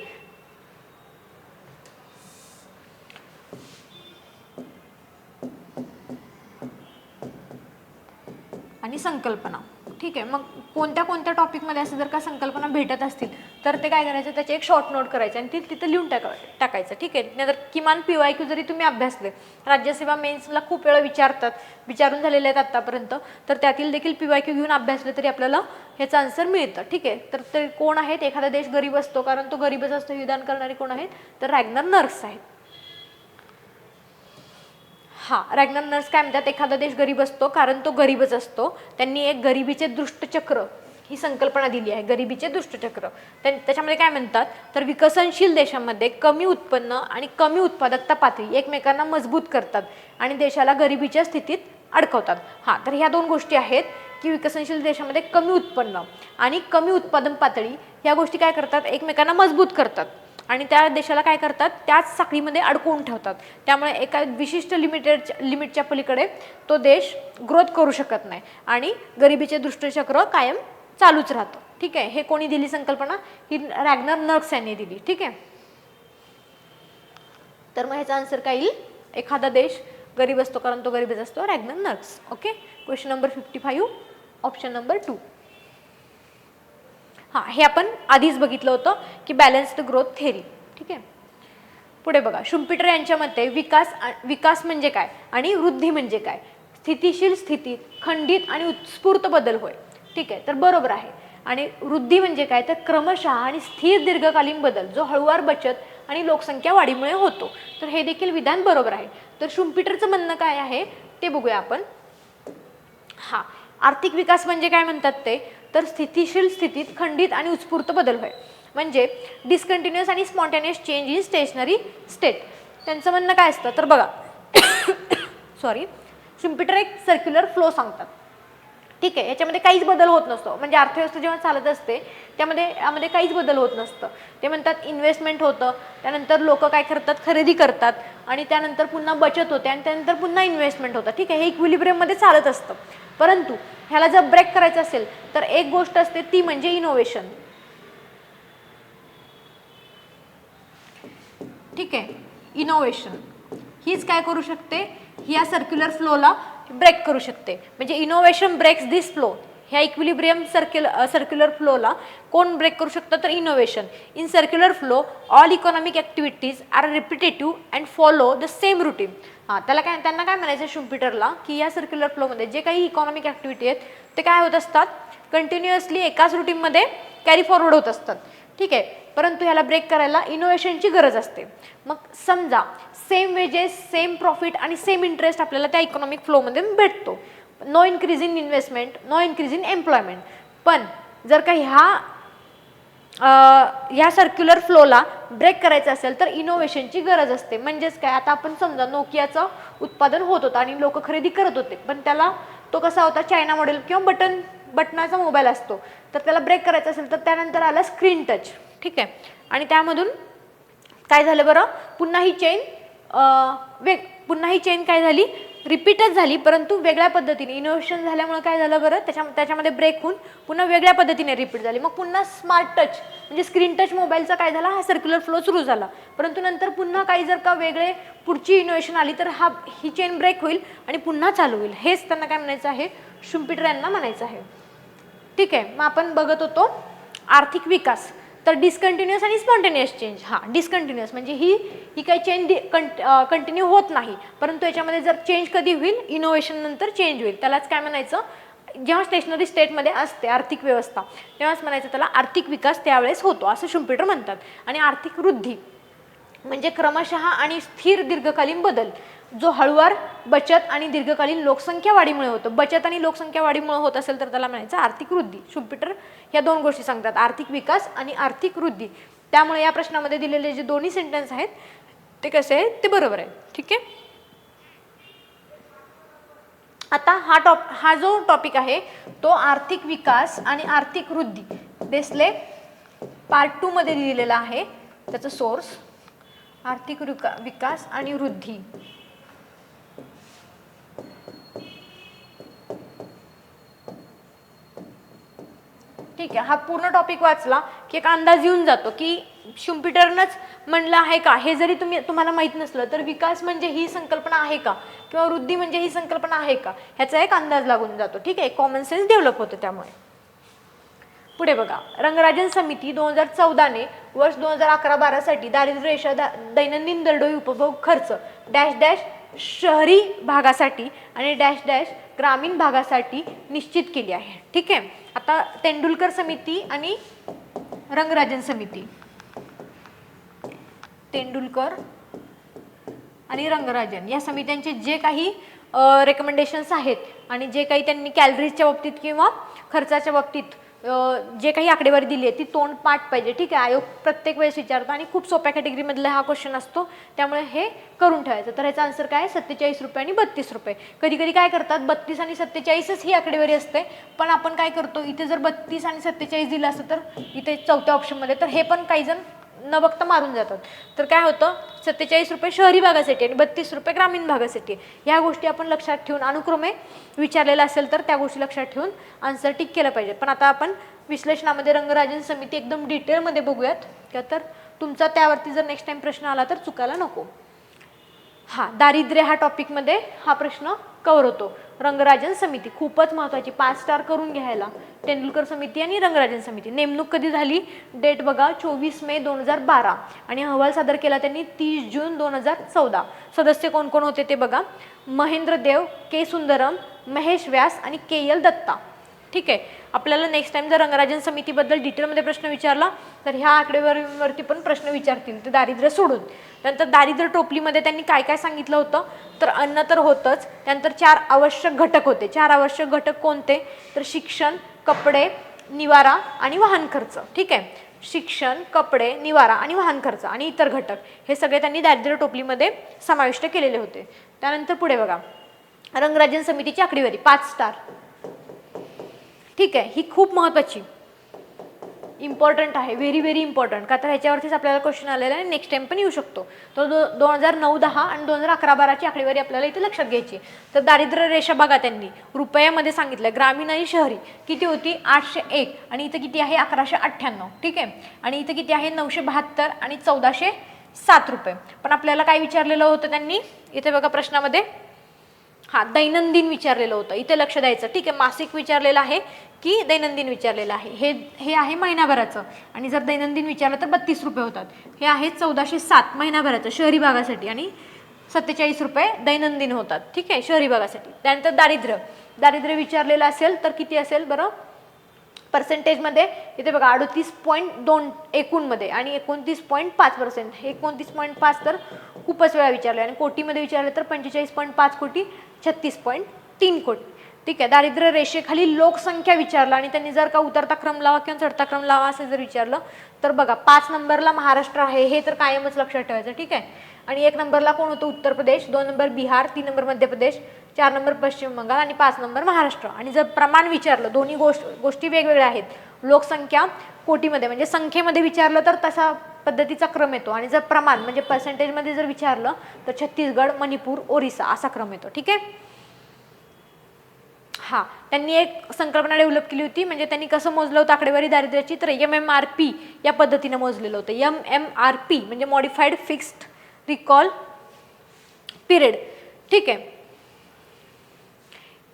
A: संकल्पना. ठीक आहे, मग कोणत्या टॉपिकमध्ये असं जर का संकल्पना भेटत असतील तर ते काय करायचं, त्याचे एक शॉर्ट नोट करायचे आणि तिथं लिहून टाकायचं. ठीक आहे, नाहीतर किमान PYQ जरी तुम्ही अभ्यासले, राज्यसेवा मेन्सला खूप वेळा विचारून झालेले आहेत आतापर्यंत, तर त्यातील देखील PYQ घेऊन अभ्यासले तरी आपल्याला ह्याचं आन्सर मिळतं. ठीक आहे, तर ते कोण आहेत, एखादा देश गरीब असतो कारण तो गरीबच असतो हे विधान करणारे कोण आहेत, तर रॅग्नर नर्स आहेत. हा, रॅग्नर नर्स काय म्हणतात, एखादा देश गरीब असतो कारण तो गरीबच असतो. त्यांनी एक गरिबीचे दुष्टचक्र ही संकल्पना दिली आहे, गरिबीचे दुष्टचक्र. त्याच्यामध्ये काय म्हणतात, तर विकसनशील देशांमध्ये कमी उत्पन्न आणि कमी उत्पादकता पातळी एकमेकांना मजबूत करतात आणि देशाला गरिबीच्या स्थितीत अडकवतात. हा, तर ह्या दोन गोष्टी आहेत की विकसनशील देशामध्ये कमी उत्पन्न आणि कमी उत्पादन पातळी ह्या गोष्टी काय करतात, एकमेकांना मजबूत करतात आणि त्या देशाला काय करतात, त्याच साखळीमध्ये अडकवून ठेवतात. त्यामुळे एका विशिष्ट लिमिटच्या पलीकडे तो देश ग्रोथ करू शकत नाही आणि गरिबीचे दुष्टचक्र कायम चालूच राहतं. ठीक आहे, हे कोणी दिली संकल्पना, ही रॅग्नर नर्स यांनी दिली. ठीक आहे, तर मग ह्याचा आन्सर काय येईल, एखादा देश गरीब असतो कारण तो गरीबच असतो, रॅग्नर nurse. Okay, question number 55, option number 2. हां, हे आपण आधीच बघितलं होतं की बॅलन्स्ड ग्रोथ थेरी. ठीक आहे, पुढे बघा, शुम्पीटर यांच्या मते विकास म्हणजे काय आणि वृद्धी म्हणजे काय. स्थितिशील स्थितीत खंडित आणि उत्स्फूर्त बदल होय. ठीक आहे, तर बरोबर आहे. आणि वृद्धी म्हणजे काय, तर क्रमशः आणि स्थिर दीर्घकालीन बदल जो हळूवार बचत आणि लोकसंख्या वाढीमुळे होतो. तर हे देखील विधान बरोबर आहे. तर शुम्पीटरचं म्हणणं काय आहे ते बघूया आपण. हा, आर्थिक विकास म्हणजे काय म्हणतात ते, तर स्थितिशील स्थितीत खंडित आणि उत्स्फूर्त बदल होय, म्हणजे डिस्कंटिन्युअस आणि spontaneous change in stationery state. त्यांचं म्हणणं काय असतं तर बघा सॉरी, शुम्पीटर एक सर्क्युलर फ्लो सांगतात. ठीक आहे, याच्यामध्ये काहीच बदल होत नसतो. म्हणजे अर्थव्यवस्था जेव्हा चालत असते यामध्ये काहीच बदल होत नसतं. ते म्हणतात इन्व्हेस्टमेंट होतं, त्यानंतर लोक काय करतात, खरेदी करतात, आणि त्यानंतर पुन्हा बचत होते, आणि त्यानंतर पुन्हा इन्व्हेस्टमेंट होतं. ठीक आहे, हे इक्विलिब्रियममध्ये चालत असतं. परंतु ह्याला जर ब्रेक करायचं असेल तर एक गोष्ट असते, ती म्हणजे इनोव्हेशन. ठीक आहे, इनोव्हेशन हीच काय करू शकते, ह्या सर्क्युलर फ्लोला ब्रेक करू शकते. म्हणजे इनोव्हेशन ब्रेक्स दिस फ्लो. ह्या इक्विलिब्रियम सर्क्युलर फ्लोला कोण ब्रेक करू शकतं, तर innovation. In circular flow all economic activities are repetitive and follow the same routine. त्यांना काय म्हणायचं शुम्पीटरला, की या सर्क्युलर फ्लोमध्ये जे काही इकॉनॉमिक ॲक्टिव्हिटी आहेत ते काय होत असतात, कंटिन्युअसली एकाच रुटीनमध्ये कॅरी फॉरवर्ड होत असतात. ठीक आहे, परंतु ह्याला ब्रेक करायला इनोव्हेशनची गरज असते. मग समजा सेम वेजेस, सेम प्रॉफिट आणि सेम इंटरेस्ट आपल्याला त्या इकॉनॉमिक फ्लोमध्ये भेटतो. No increase in investment, no increase in employment. पण जर का ह्या सर्क्युलर फ्लोला ब्रेक करायचं असेल तर इनोव्हेशनची गरज असते. म्हणजेच काय, आता आपण समजा नोकियाचं उत्पादन होत होतं आणि लोक खरेदी करत होते, पण त्याला तो कसा होता, चायना मॉडेल किंवा बटनाचा मोबाईल असतो. तर त्याला ब्रेक करायचं असेल तर त्यानंतर आला स्क्रीन टच. ठीक आहे, आणि त्यामधून काय झालं बरं, पुन्हा ही चेन काय झाली, रिपीटच झाली, परंतु वेगळ्या पद्धतीने. इनोव्हेशन झाल्यामुळे काय झालं बरं, त्याच्यामध्ये ब्रेक होऊन पुन्हा वेगळ्या पद्धतीने रिपीट झाली. मग पुन्हा स्मार्ट टच म्हणजे स्क्रीन टच मोबाईलचा काय झाला, हा सर्क्युलर फ्लो सुरू झाला. परंतु नंतर पुन्हा काही जर का वेगळे पुढची इनोव्हेशन आली तर ही चेन ब्रेक होईल आणि पुन्हा चालू होईल. हेच त्यांना काय म्हणायचं आहे, शुम्पीटर यांना म्हणायचं आहे. ठीक आहे, मग आपण बघत होतो आर्थिक विकास. तर डिस्कंटिन्युअस आणि स्पॉन्टेनियस चेंज. हा, डिस्कंटिन्युअस म्हणजे ही काही चेंज कंटिन्यू होत नाही, परंतु याच्यामध्ये जर चेंज कधी होईल, इनोव्हेशन नंतर चेंज होईल. त्यालाच काय म्हणायचं, जेव्हा स्टेशनरी स्टेटमध्ये असते आर्थिक व्यवस्था तेव्हाच म्हणायचं त्याला आर्थिक विकास त्यावेळेस होतो, असं शुम्पीटर म्हणतात. आणि आर्थिक वृद्धी म्हणजे क्रमशः आणि स्थिर दीर्घकालीन बदल जो हळूवार बचत आणि दीर्घकालीन लोकसंख्या वाढीमुळे होतो. बचत आणि लोकसंख्या वाढीमुळे होत असेल तर त्याला म्हणायचं आर्थिक वृद्धी. शुम्पीटर ह्या दोन गोष्टी सांगतात, आर्थिक विकास आणि आर्थिक वृद्धी. त्यामुळे या प्रश्नामध्ये दिलेले जे दोन्ही सेंटेन्स आहेत ते कसे आहेत, ते बरोबर आहे. ठीक आहे, आता हा जो टॉपिक आहे तो आर्थिक विकास आणि आर्थिक वृद्धी देसले पार्ट 2 मध्ये दिलेला आहे. त्याचं सोर्स आर्थिक विकास आणि वृद्धी. ठीक आहे, हा पूर्ण टॉपिक वाचला की एक अंदाज येऊन जातो की शुम्पीटरनंच म्हणलं आहे का. हे जरी तुम्हाला माहित नसलं तर विकास म्हणजे ही संकल्पना आहे का किंवा वृद्धी म्हणजे ही संकल्पना आहे का, ह्याचा एक अंदाज लागून जातो. ठीक आहे, कॉमन सेन्स डेव्हलप होतं त्यामुळे. पुढे बघा, रंगराजन समिती 2014ने वर्ष 2011-12 साठी दारिद्र्य रेषा दैनंदिन दरडोई उपभोग खर्च डॅश डॅश शहरी भागासाठी आणि डॅश डॅश ग्रामीण भागासाठी निश्चित केली आहे. ठीक आहे, आता तेंडुलकर समिती आणि रंगराजन समिती, तेंडुलकर आणि रंगराजन या समित्यांचे जे काही रेकमेंडेशन्स आहेत आणि जे काही त्यांनी कॅलरीजच्या बाबतीत किंवा खर्चाच्या बाबतीत जे काही आकडेवारी दिली आहे ती तोंड पाठ पाहिजे. ठीक आहे, आयोग प्रत्येक वेळेस विचारतो आणि खूप सोप्या कॅटेगरीमधला हा क्वेश्चन असतो, त्यामुळे हे करून ठेवायचं. तर ह्याचा आन्सर काय, 47 रुपये आणि 32 रुपये. कधी कधी काय करतात, 32 आणि 47च ही आकडेवारी असते, पण आपण काय करतो, इथे जर 32 आणि 47 दिलं असतं तर इथे चौथ्या ऑप्शनमध्ये तर हे पण काही जण न बघता मारून जातात. तर काय होतं, 47 रुपये शहरी भागासाठी आणि 32 रुपये ग्रामीण भागासाठी. ह्या गोष्टी आपण लक्षात ठेवून अनुक्रमे विचारलेला असेल तर त्या गोष्टी लक्षात ठेवून आन्सर टिक केलं पाहिजे. पण आता आपण विश्लेषणामध्ये रंगराजन समिती एकदम डिटेलमध्ये बघूयात का, तर तुमचा त्यावरती जर नेक्स्ट टाइम प्रश्न आला तर चुकायला नको. हा, दारिद्र्य हा टॉपिकमध्ये हा प्रश्न कव्हर होतो. रंगराजन समिती खूपच महत्त्वाची, 5 स्टार करून घ्यायला. तेंडुलकर समिती आणि रंगराजन समिती. नेमणूक कधी झाली, डेट बघा 24 मे 2012 आणि अहवाल सादर केला त्यांनी 30 जून 2014. सदस्य कोण कोण होते ते बघा, महेंद्र देव, के सुंदरम, महेश व्यास आणि के एल दत्ता. ठीक आहे. आपल्याला नेक्स्ट टाइम जर रंगराजन समितीबद्दल डिटेलमध्ये प्रश्न विचारला तर ह्या आकडेवारीवरती पण प्रश्न विचारतील, ते दारिद्र्य सोडून. त्यानंतर दारिद्र्य टोपलीमध्ये त्यांनी काय काय सांगितलं होतं, तर अन्न तर होतंच, त्यानंतर 4 आवश्यक घटक होते. 4 आवश्यक घटक कोणते, तर शिक्षण, कपडे, निवारा आणि वाहन खर्च. ठीक आहे. शिक्षण, कपडे, निवारा आणि वाहन खर्च आणि इतर घटक हे सगळे त्यांनी दारिद्र्य टोपलीमध्ये समाविष्ट केलेले होते. त्यानंतर पुढे बघा, रंगराजन समितीची आकडेवारी 5 स्टार. ठीक आहे. ही खूप महत्त्वाची, इम्पॉर्टंट आहे, व्हेरी व्हेरी इम्पॉर्टंट, का तर ह्याच्यावरतीच आपल्याला क्वेश्चन आलेला आहे, नेक्स्ट टाइम पण येऊ शकतो. तो 2009-10 आणि 2011-12ची आकडेवारी आपल्याला इथे लक्षात घ्यायची. तर दारिद्र्य रेषा बघा त्यांनी रुपयामध्ये सांगितलं, ग्रामीण आणि शहरी किती होती, 801 आणि इथं किती आहे, 1198. ठीक आहे. आणि इथं किती आहे, 972 आणि 1407 रुपये. पण आपल्याला काय विचारलेलं होतं त्यांनी इथे बघा प्रश्नामध्ये, हा दैनंदिन विचारलेलं होतं, इथे लक्ष द्यायचं. ठीक आहे. मासिक विचारलेलं आहे की दैनंदिन विचारलेलं आहे, हे आहे महिनाभराचं. आणि जर दैनंदिन विचारलं तर 32 रुपये होतात. हे आहे 1407 महिनाभराचं शहरी भागासाठी आणि 47 रुपये दैनंदिन होतात. ठीक आहे, शहरी भागासाठी. त्यानंतर दारिद्र्य विचारलेलं असेल तर किती असेल बरं पर्सेंटेजमध्ये, इथे बघा 38.2 एकूणमध्ये आणि 29.5%. 29.5 तर खूपच वेळा विचारले. आणि कोटीमध्ये विचारले तर 45.5 कोटी, 36.3 कोटी. ठीक आहे. दारिद्र्य रेषेखाली लोकसंख्या विचारला आणि त्यांनी जर का उतरता क्रम लावा किंवा चढता क्रम लावा असं जर विचारलं तर बघा 5 नंबरला महाराष्ट्र आहे, हे तर कायमच लक्षात ठेवायचं. ठीक आहे. आणि 1 नंबरला कोण होतं, Uttar Pradesh, 2 number Bihar, 3 number Madhya Pradesh, 4 number पश्चिम बंगाल आणि 5 नंबर महाराष्ट्र. आणि जर प्रमाण विचारलं, दोन्ही गोष्टी वेगवेगळ्या आहेत. लोकसंख्या कोटीमध्ये म्हणजे संख्येमध्ये विचारलं तर तसा पद्धतीचा क्रम येतो. आणि जर प्रमाण म्हणजे पर्सेंटेजमध्ये जर विचारलं तर छत्तीसगड, मणिपूर, ओरिसा असा क्रम येतो. ठीक आहे. हा, त्यांनी एक संकल्पना डेव्हलप केली होती, म्हणजे त्यांनी कसं मोजलं होतं आकडेवारी दारिद्र्याची, तर MMRP या पद्धतीने मोजलेलं होतं. MMRP म्हणजे मॉडिफाईड फिक्स्ड रिकॉल पिरियड. ठीक आहे.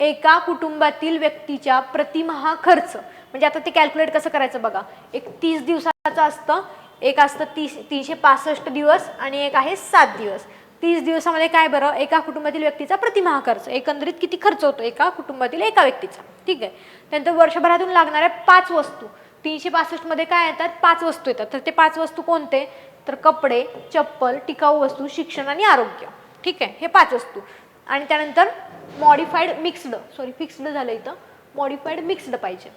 A: एका कुटुंबातील व्यक्तीच्या प्रतिमाह खर्च, म्हणजे आता ते कॅल्क्युलेट कसं करायचं बघा, एक 30 दिवसाचं असतं, एक असतं 365 दिवस आणि एक आहे 7 दिवस. 30 दिवसामध्ये काय बरं, एका कुटुंबातील व्यक्तीचा प्रतिमाह खर्च, एकंदरीत किती खर्च होतो एका कुटुंबातील एका व्यक्तीचा. ठीक आहे. त्यानंतर वर्षभरातून लागणाऱ्या 5 वस्तू, 365 मध्ये काय येतात, 5 वस्तू येतात. तर ते 5 वस्तू कोणते, तर कपडे, चप्पल, टिकाऊ वस्तू, शिक्षण आणि आरोग्य. ठीक आहे, हे 5 वस्तू. आणि त्यानंतर मॉडिफाईड मिक्स्ड, फिक्स्ड झालं इथं, मॉडिफाईड मिक्स्ड पाहिजे,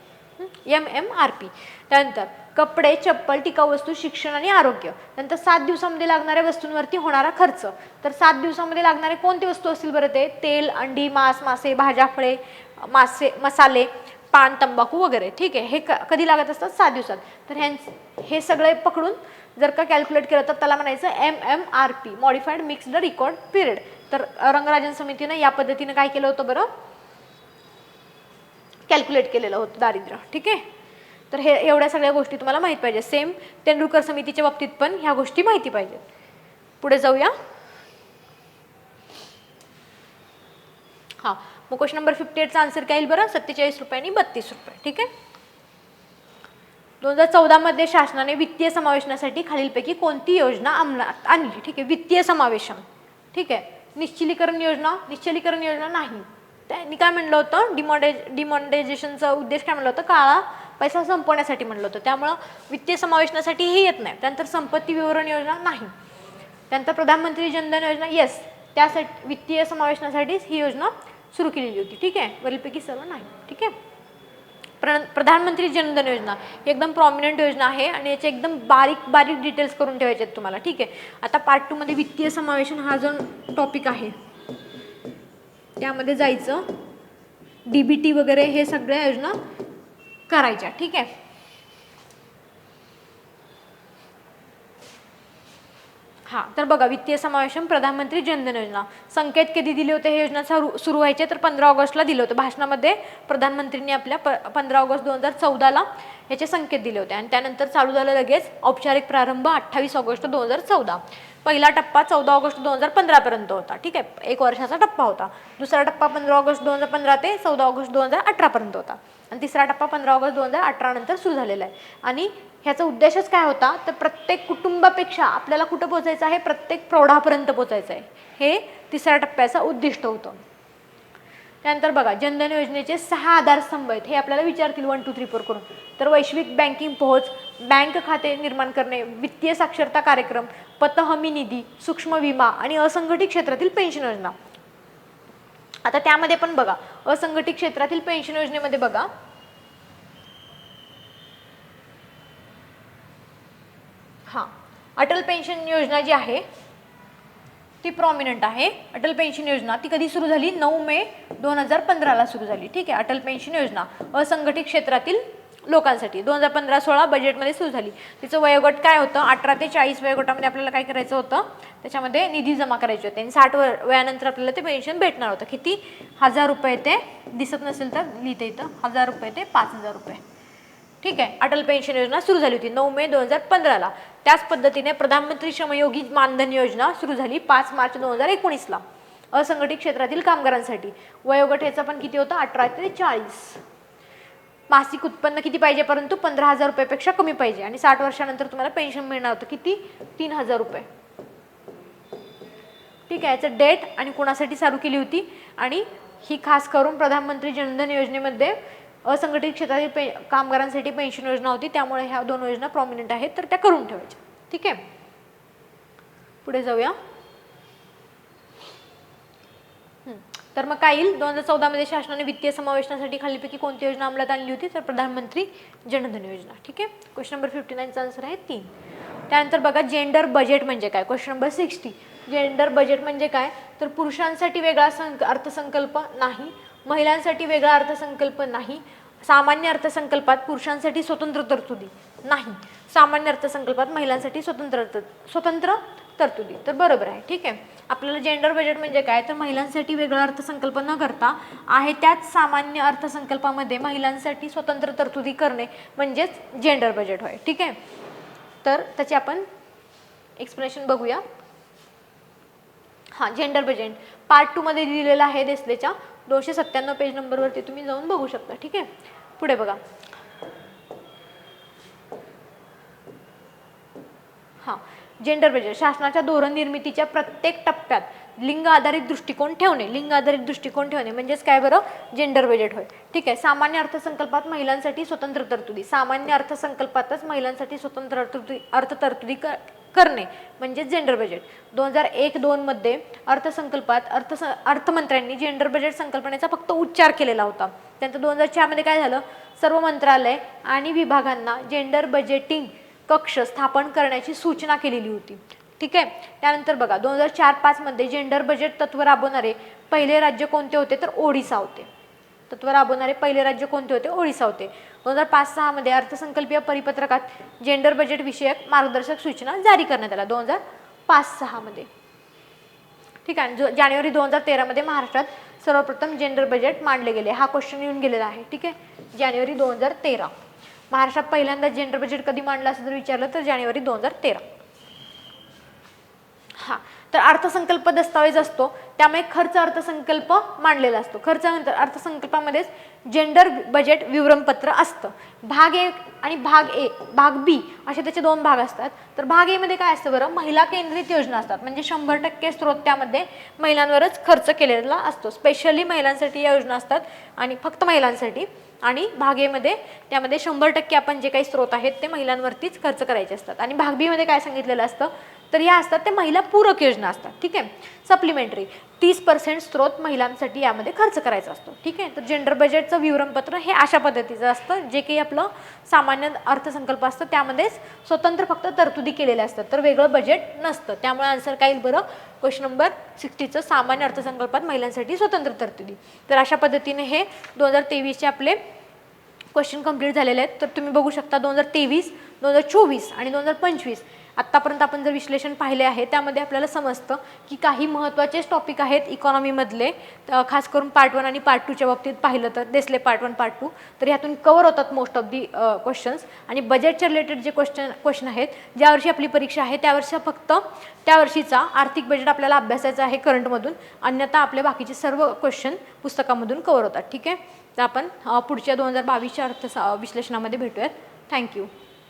A: MMRP. त्यानंतर कपडे, चप्पल, टिकाऊ वस्तू, शिक्षण आणि आरोग्य. नंतर 7 दिवसामध्ये लागणाऱ्या वस्तूंवरती होणारा खर्च, तर 7 दिवसामध्ये लागणारे कोणते वस्तू असतील बरं, ते तेल, अंडी, मांस, मासे, भाज्या, फळे, मसाले, पान, तंबाखू वगैरे. ठीक आहे. हे कधी लागत असतात, 7 दिवसात. तर हे सगळे पकडून जर का कॅल्क्युलेट केलं तर त्याला म्हणायचं MMRP, modified mixed record period. तर रंगराजन समितीनं या पद्धतीने काय केलं होतं बरं, कॅल्क्युलेट केलेलं होतं दारिद्र्य. ठीक आहे. तर हे एवढ्या सगळ्या गोष्टी तुम्हाला माहित पाहिजे. सेम तेंडुलकर समितीच्या बाबतीत पण ह्या गोष्टी माहिती पाहिजेत. पुढे जाऊया. हा, मग क्वेश्चन नंबर 58चा आन्सर काय येईल बरं, 47 रुपये आणि 32 रुपये. ठीक आहे. 2014 मध्ये शासनाने वित्तीय समावेशनासाठी खालीलपैकी कोणती योजना अंमलात आणली. ठीक आहे. वित्तीय समावेशन. ठीक आहे. निश्चलीकरण योजना नाही. त्यांनी काय म्हणलं होतं, डिमॉनिटायझेशनचा उद्देश काय म्हणलं होतं, काळा पैसा संपवण्यासाठी म्हणलं होतं. त्यामुळं वित्तीय समावेशनासाठी हे येत नाही. त्यानंतर संपत्ती विवरण योजना नाही. त्यानंतर प्रधानमंत्री जनधन योजना, येस, त्यासाठी वित्तीय समावेशनासाठीच ही योजना सुरू केलेली होती. ठीक आहे. वरीलपैकी सर्व नाही. ठीक आहे. प्रधानमंत्री जनधन योजना एकदम प्रॉमिनंट योजना आहे आणि याचे एकदम बारीक डिटेल्स करून ठेवायचे आहेत तुम्हाला. ठीक आहे. आता पार्ट 2 मध्ये वित्तीय समावेशन हा जो टॉपिक आहे त्यामध्ये जायचं, DBT वगैरे हे सगळ्या योजना करायच्या. ठीक आहे. हा, तर बघा वित्तीय समावेशन प्रधानमंत्री जनधन योजना, संकेत कधी दिले होते हे योजना सुरू व्हायचे, तर 15 ऑगस्टला दिले होते. भाषणामध्ये प्रधानमंत्रींनी आपल्या 15 ऑगस्ट 2014ला याचे संकेत दिले होते आणि त्यानंतर चालू झालं लगेच औपचारिक प्रारंभ 28 ऑगस्ट 2014. पहिला टप्पा 14 ऑगस्ट 2015 पर्यंत होता, ठीक आहे, 1 वर्षाचा टप्पा होता. दुसरा टप्पा 15 ऑगस्ट 2015 ते 14 ऑगस्ट 2018 पर्यंत होता आणि तिसरा टप्पा 15 ऑगस्ट 2018 नंतर सुरू झालेला आहे. आणि ह्याचा उद्देशच काय होता तर प्रत्येक कुटुंबापेक्षा आपल्याला कुठं पोहोचायचं आहे, प्रत्येक प्रौढापर्यंत पोहोचायचं आहे, हे तिसऱ्या टप्प्याचं उद्दिष्ट होतं. त्यानंतर बघा जनधन योजनेचे 6 आधारस्तंभ आहेत, हे आपल्याला विचारतील 1 2 3 4 करून. तर वैश्विक बँकिंग पोहोच, बँक खाते निर्माण करणे, वित्तीय साक्षरता कार्यक्रम, पत हमी निधी, सूक्ष्म विमा आणि असंघटित क्षेत्रातील पेन्शन योजना. आता त्यामध्ये पण बघा असंघटित क्षेत्रातील पेन्शन योजनेमध्ये बघा अटल पेन्शन योजना जी आहे ती प्रॉमिनंट आहे. अटल पेन्शन योजना ती कधी सुरू झाली, 9 मे 2015 सुरू झाली, ठीक आहे. अटल पेन्शन योजना असंघटित क्षेत्रातील लोकांसाठी 2015-16 बजेटमध्ये सुरू झाली. तिचं वयोगट काय होतं, 18 ते 40 वयोगटामध्ये आपल्याला काय करायचं होतं, त्याच्यामध्ये निधी जमा करायचे होते आणि 60 वयानंतर आपल्याला ते पेन्शन भेटणार होतं. किती, 1000 रुपये ते, दिसत नसेल तर लिहिते इथं, 1000 रुपये ते 5000 रुपये, ठीक आहे. अटल पेन्शन योजना सुरू झाली होती 9 मे 2015. त्याच पद्धतीने प्रधानमंत्री श्रमयोगी मानधन योजना सुरू झाली 5 मार्च 2019 असंघटित क्षेत्रातील कामगारांसाठी. वयोगट याचा पण किती होतं, 18 ते 40. मासिक उत्पन्न किती पाहिजे, परंतु 15,000 रुपयापेक्षा कमी पाहिजे आणि 60 वर्षानंतर तुम्हाला पेन्शन मिळणार होतं किती, 3000 रुपये, ठीक आहे. याचं डेट आणि कोणासाठी चालू केली होती आणि ही खास करून प्रधानमंत्री जनधन योजनेमध्ये असंघटित क्षेत्रातील कामगारांसाठी पेन्शन योजना होती, त्यामुळे ह्या 2 योजना प्रॉमिनंट आहेत, तर त्या करून ठेवायच्या, ठीक आहे. पुढे जाऊया. तर मग काय येईल, 2014 मध्ये शासनाने वित्तीय समावेशनासाठी खालीलपैकी कोणती योजना अंमलात आणली होती, तर प्रधानमंत्री जनधन योजना, ठीक आहे. क्वेश्चन नंबर 59चा आन्सर आहे 3. त्यानंतर बघा जेंडर बजेट म्हणजे काय, क्वेश्चन नंबर 60. जेंडर बजेट म्हणजे काय, तर पुरुषांसाठी वेगळा अर्थसंकल्प नाही, महिलांसाठी वेगळा अर्थसंकल्प नाही, सामान्य अर्थसंकल्पात पुरुषांसाठी स्वतंत्र तरतुदी नाही, सामान्य अर्थसंकल्पात महिलांसाठी स्वतंत्र तरतुदी. तर बरोबर आहे, ठीक आहे. आपल्याला जेंडर बजेट म्हणजे काय, तर महिलांसाठी वेगळा अर्थसंकल्प न करता आहे त्याच सामान्य अर्थसंकल्पामध्ये महिलांसाठी स्वतंत्र तरतुदी करणे म्हणजेच जेंडर बजेट होय, ठीक आहे. तर त्याचे आपण एक्सप्लेनेशन बघूया. जेंडर बजेट पार्ट 2 मध्ये दिलेलं आहे देसलेच्या 297 पेज नंबरवरती तुम्ही जाऊन बघू शकता, ठीक आहे. पुढे बघा. जेंडर बजेट शासनाच्या धोरण निर्मितीच्या प्रत्येक टप्प्यात लिंग आधारित दृष्टिकोन ठेवणे म्हणजेच काय बरं, जेंडर बजेट होय, ठीक आहे. सामान्य अर्थसंकल्पात महिलांसाठी स्वतंत्र तरतुदी, सामान्य अर्थसंकल्पातच महिलांसाठी स्वतंत्र अर्थतरतुदी करणे म्हणजे जेंडर बजेट. 2001-2 मध्ये अर्थसंकल्पात अर्थमंत्र्यांनी जेंडर बजेट संकल्पनेचा फक्त उच्चार केलेला होता. त्यानंतर 2004 मध्ये काय झालं, सर्व मंत्रालय आणि विभागांना जेंडर बजेटिंग कक्ष स्थापन करण्याची सूचना केलेली होती, ठीक आहे. त्यानंतर बघा 2004-5 मध्ये जेंडर बजेट तत्व राबवणारे पहिले राज्य कोणते होते, तर ओडिसा होते. तत्व राबवणारे पहिले राज्य कोणते होते, ओडिसा होते. 2005-6 मध्ये अर्थसंकल्पीय परिपत्रकात जेंडर बजेट विषयक मार्गदर्शक सूचना जारी करण्यात आल्या 2005-6 मध्ये, ठीक आहे. जानेवारी 2013 मध्ये महाराष्ट्रात सर्वप्रथम जेंडर बजेट मांडले गेले. हा क्वेश्चन येऊन गेलेला आहे, ठीक आहे. जानेवारी 2013 महाराष्ट्रात पहिल्यांदा जेंडर बजेट कधी मांडलं असं जर विचारलं तर जानेवारी 2013. तर अर्थसंकल्प दस्तावेज असतो त्यामुळे खर्च अर्थसंकल्प मांडलेला असतो. खर्च अर्थसंकल्पामध्येच जेंडर बजेट विवरणपत्र असतं. भाग 1 आणि भाग बी असे त्याचे 2 भाग असतात. तर भाग ए मध्ये काय असतं बरं, महिला केंद्रित योजना असतात म्हणजे 100% स्त्रोत त्यामध्ये महिलांवरच खर्च केलेला असतो. स्पेशली महिलांसाठी या योजना असतात आणि फक्त महिलांसाठी. आणि भाग ए मध्ये त्यामध्ये 100% आपण जे काही स्त्रोत आहेत ते महिलांवरतीच खर्च करायचे असतात. आणि भाग बी मध्ये काय सांगितलेलं असतं तर या असतात ते महिला पूरक योजना असतात, ठीक आहे. सप्लिमेंटरी 30% स्त्रोत महिलांसाठी यामध्ये खर्च करायचा असतो, ठीक आहे. तर जेंडर बजेटचं विवरणपत्र हे अशा पद्धतीचं असतं, जे काही आपलं सामान्य अर्थसंकल्प असतं त्यामध्येच स्वतंत्र फक्त तरतुदी केलेल्या असतात, तर वेगळं बजेट नसतं. त्यामुळे आन्सर काय येईल बरं, क्वेश्चन नंबर 60चं सामान्य अर्थसंकल्पात महिलांसाठी स्वतंत्र तरतुदी. तर अशा पद्धतीने हे 2023चे आपले क्वेश्चन कंप्लीट झालेले आहेत. तर तुम्ही बघू शकता 2023, 2024 आणि 2025 आत्तापर्यंत आपण जर विश्लेषण पाहिले आहे त्यामध्ये आपल्याला समजतं की काही महत्त्वाचेच टॉपिक आहेत इकॉनॉमीमधले, खास करून पार्ट 1 आणि पार्ट 2च्या बाबतीत पाहिलं तर देसले पार्ट 1 पार्ट 2, तर ह्यातून कवर होतात मोस्ट ऑफ दी क्वेश्चन्स. आणि बजेटच्या रिलेटेड जे क्वेश्चन आहेत, ज्या वर्षी आपली परीक्षा आहे त्यावर्षी फक्त त्या वर्षीचा आर्थिक बजेट आपल्याला अभ्यासायचं आहे करंटमधून, अन्यथा आपले बाकीचे सर्व क्वेश्चन पुस्तकामधून कवर होतात. ठीक आहे, तर आपण पुढच्या 2022च्या विश्लेषणामध्ये भेटूयात. थँक्यू.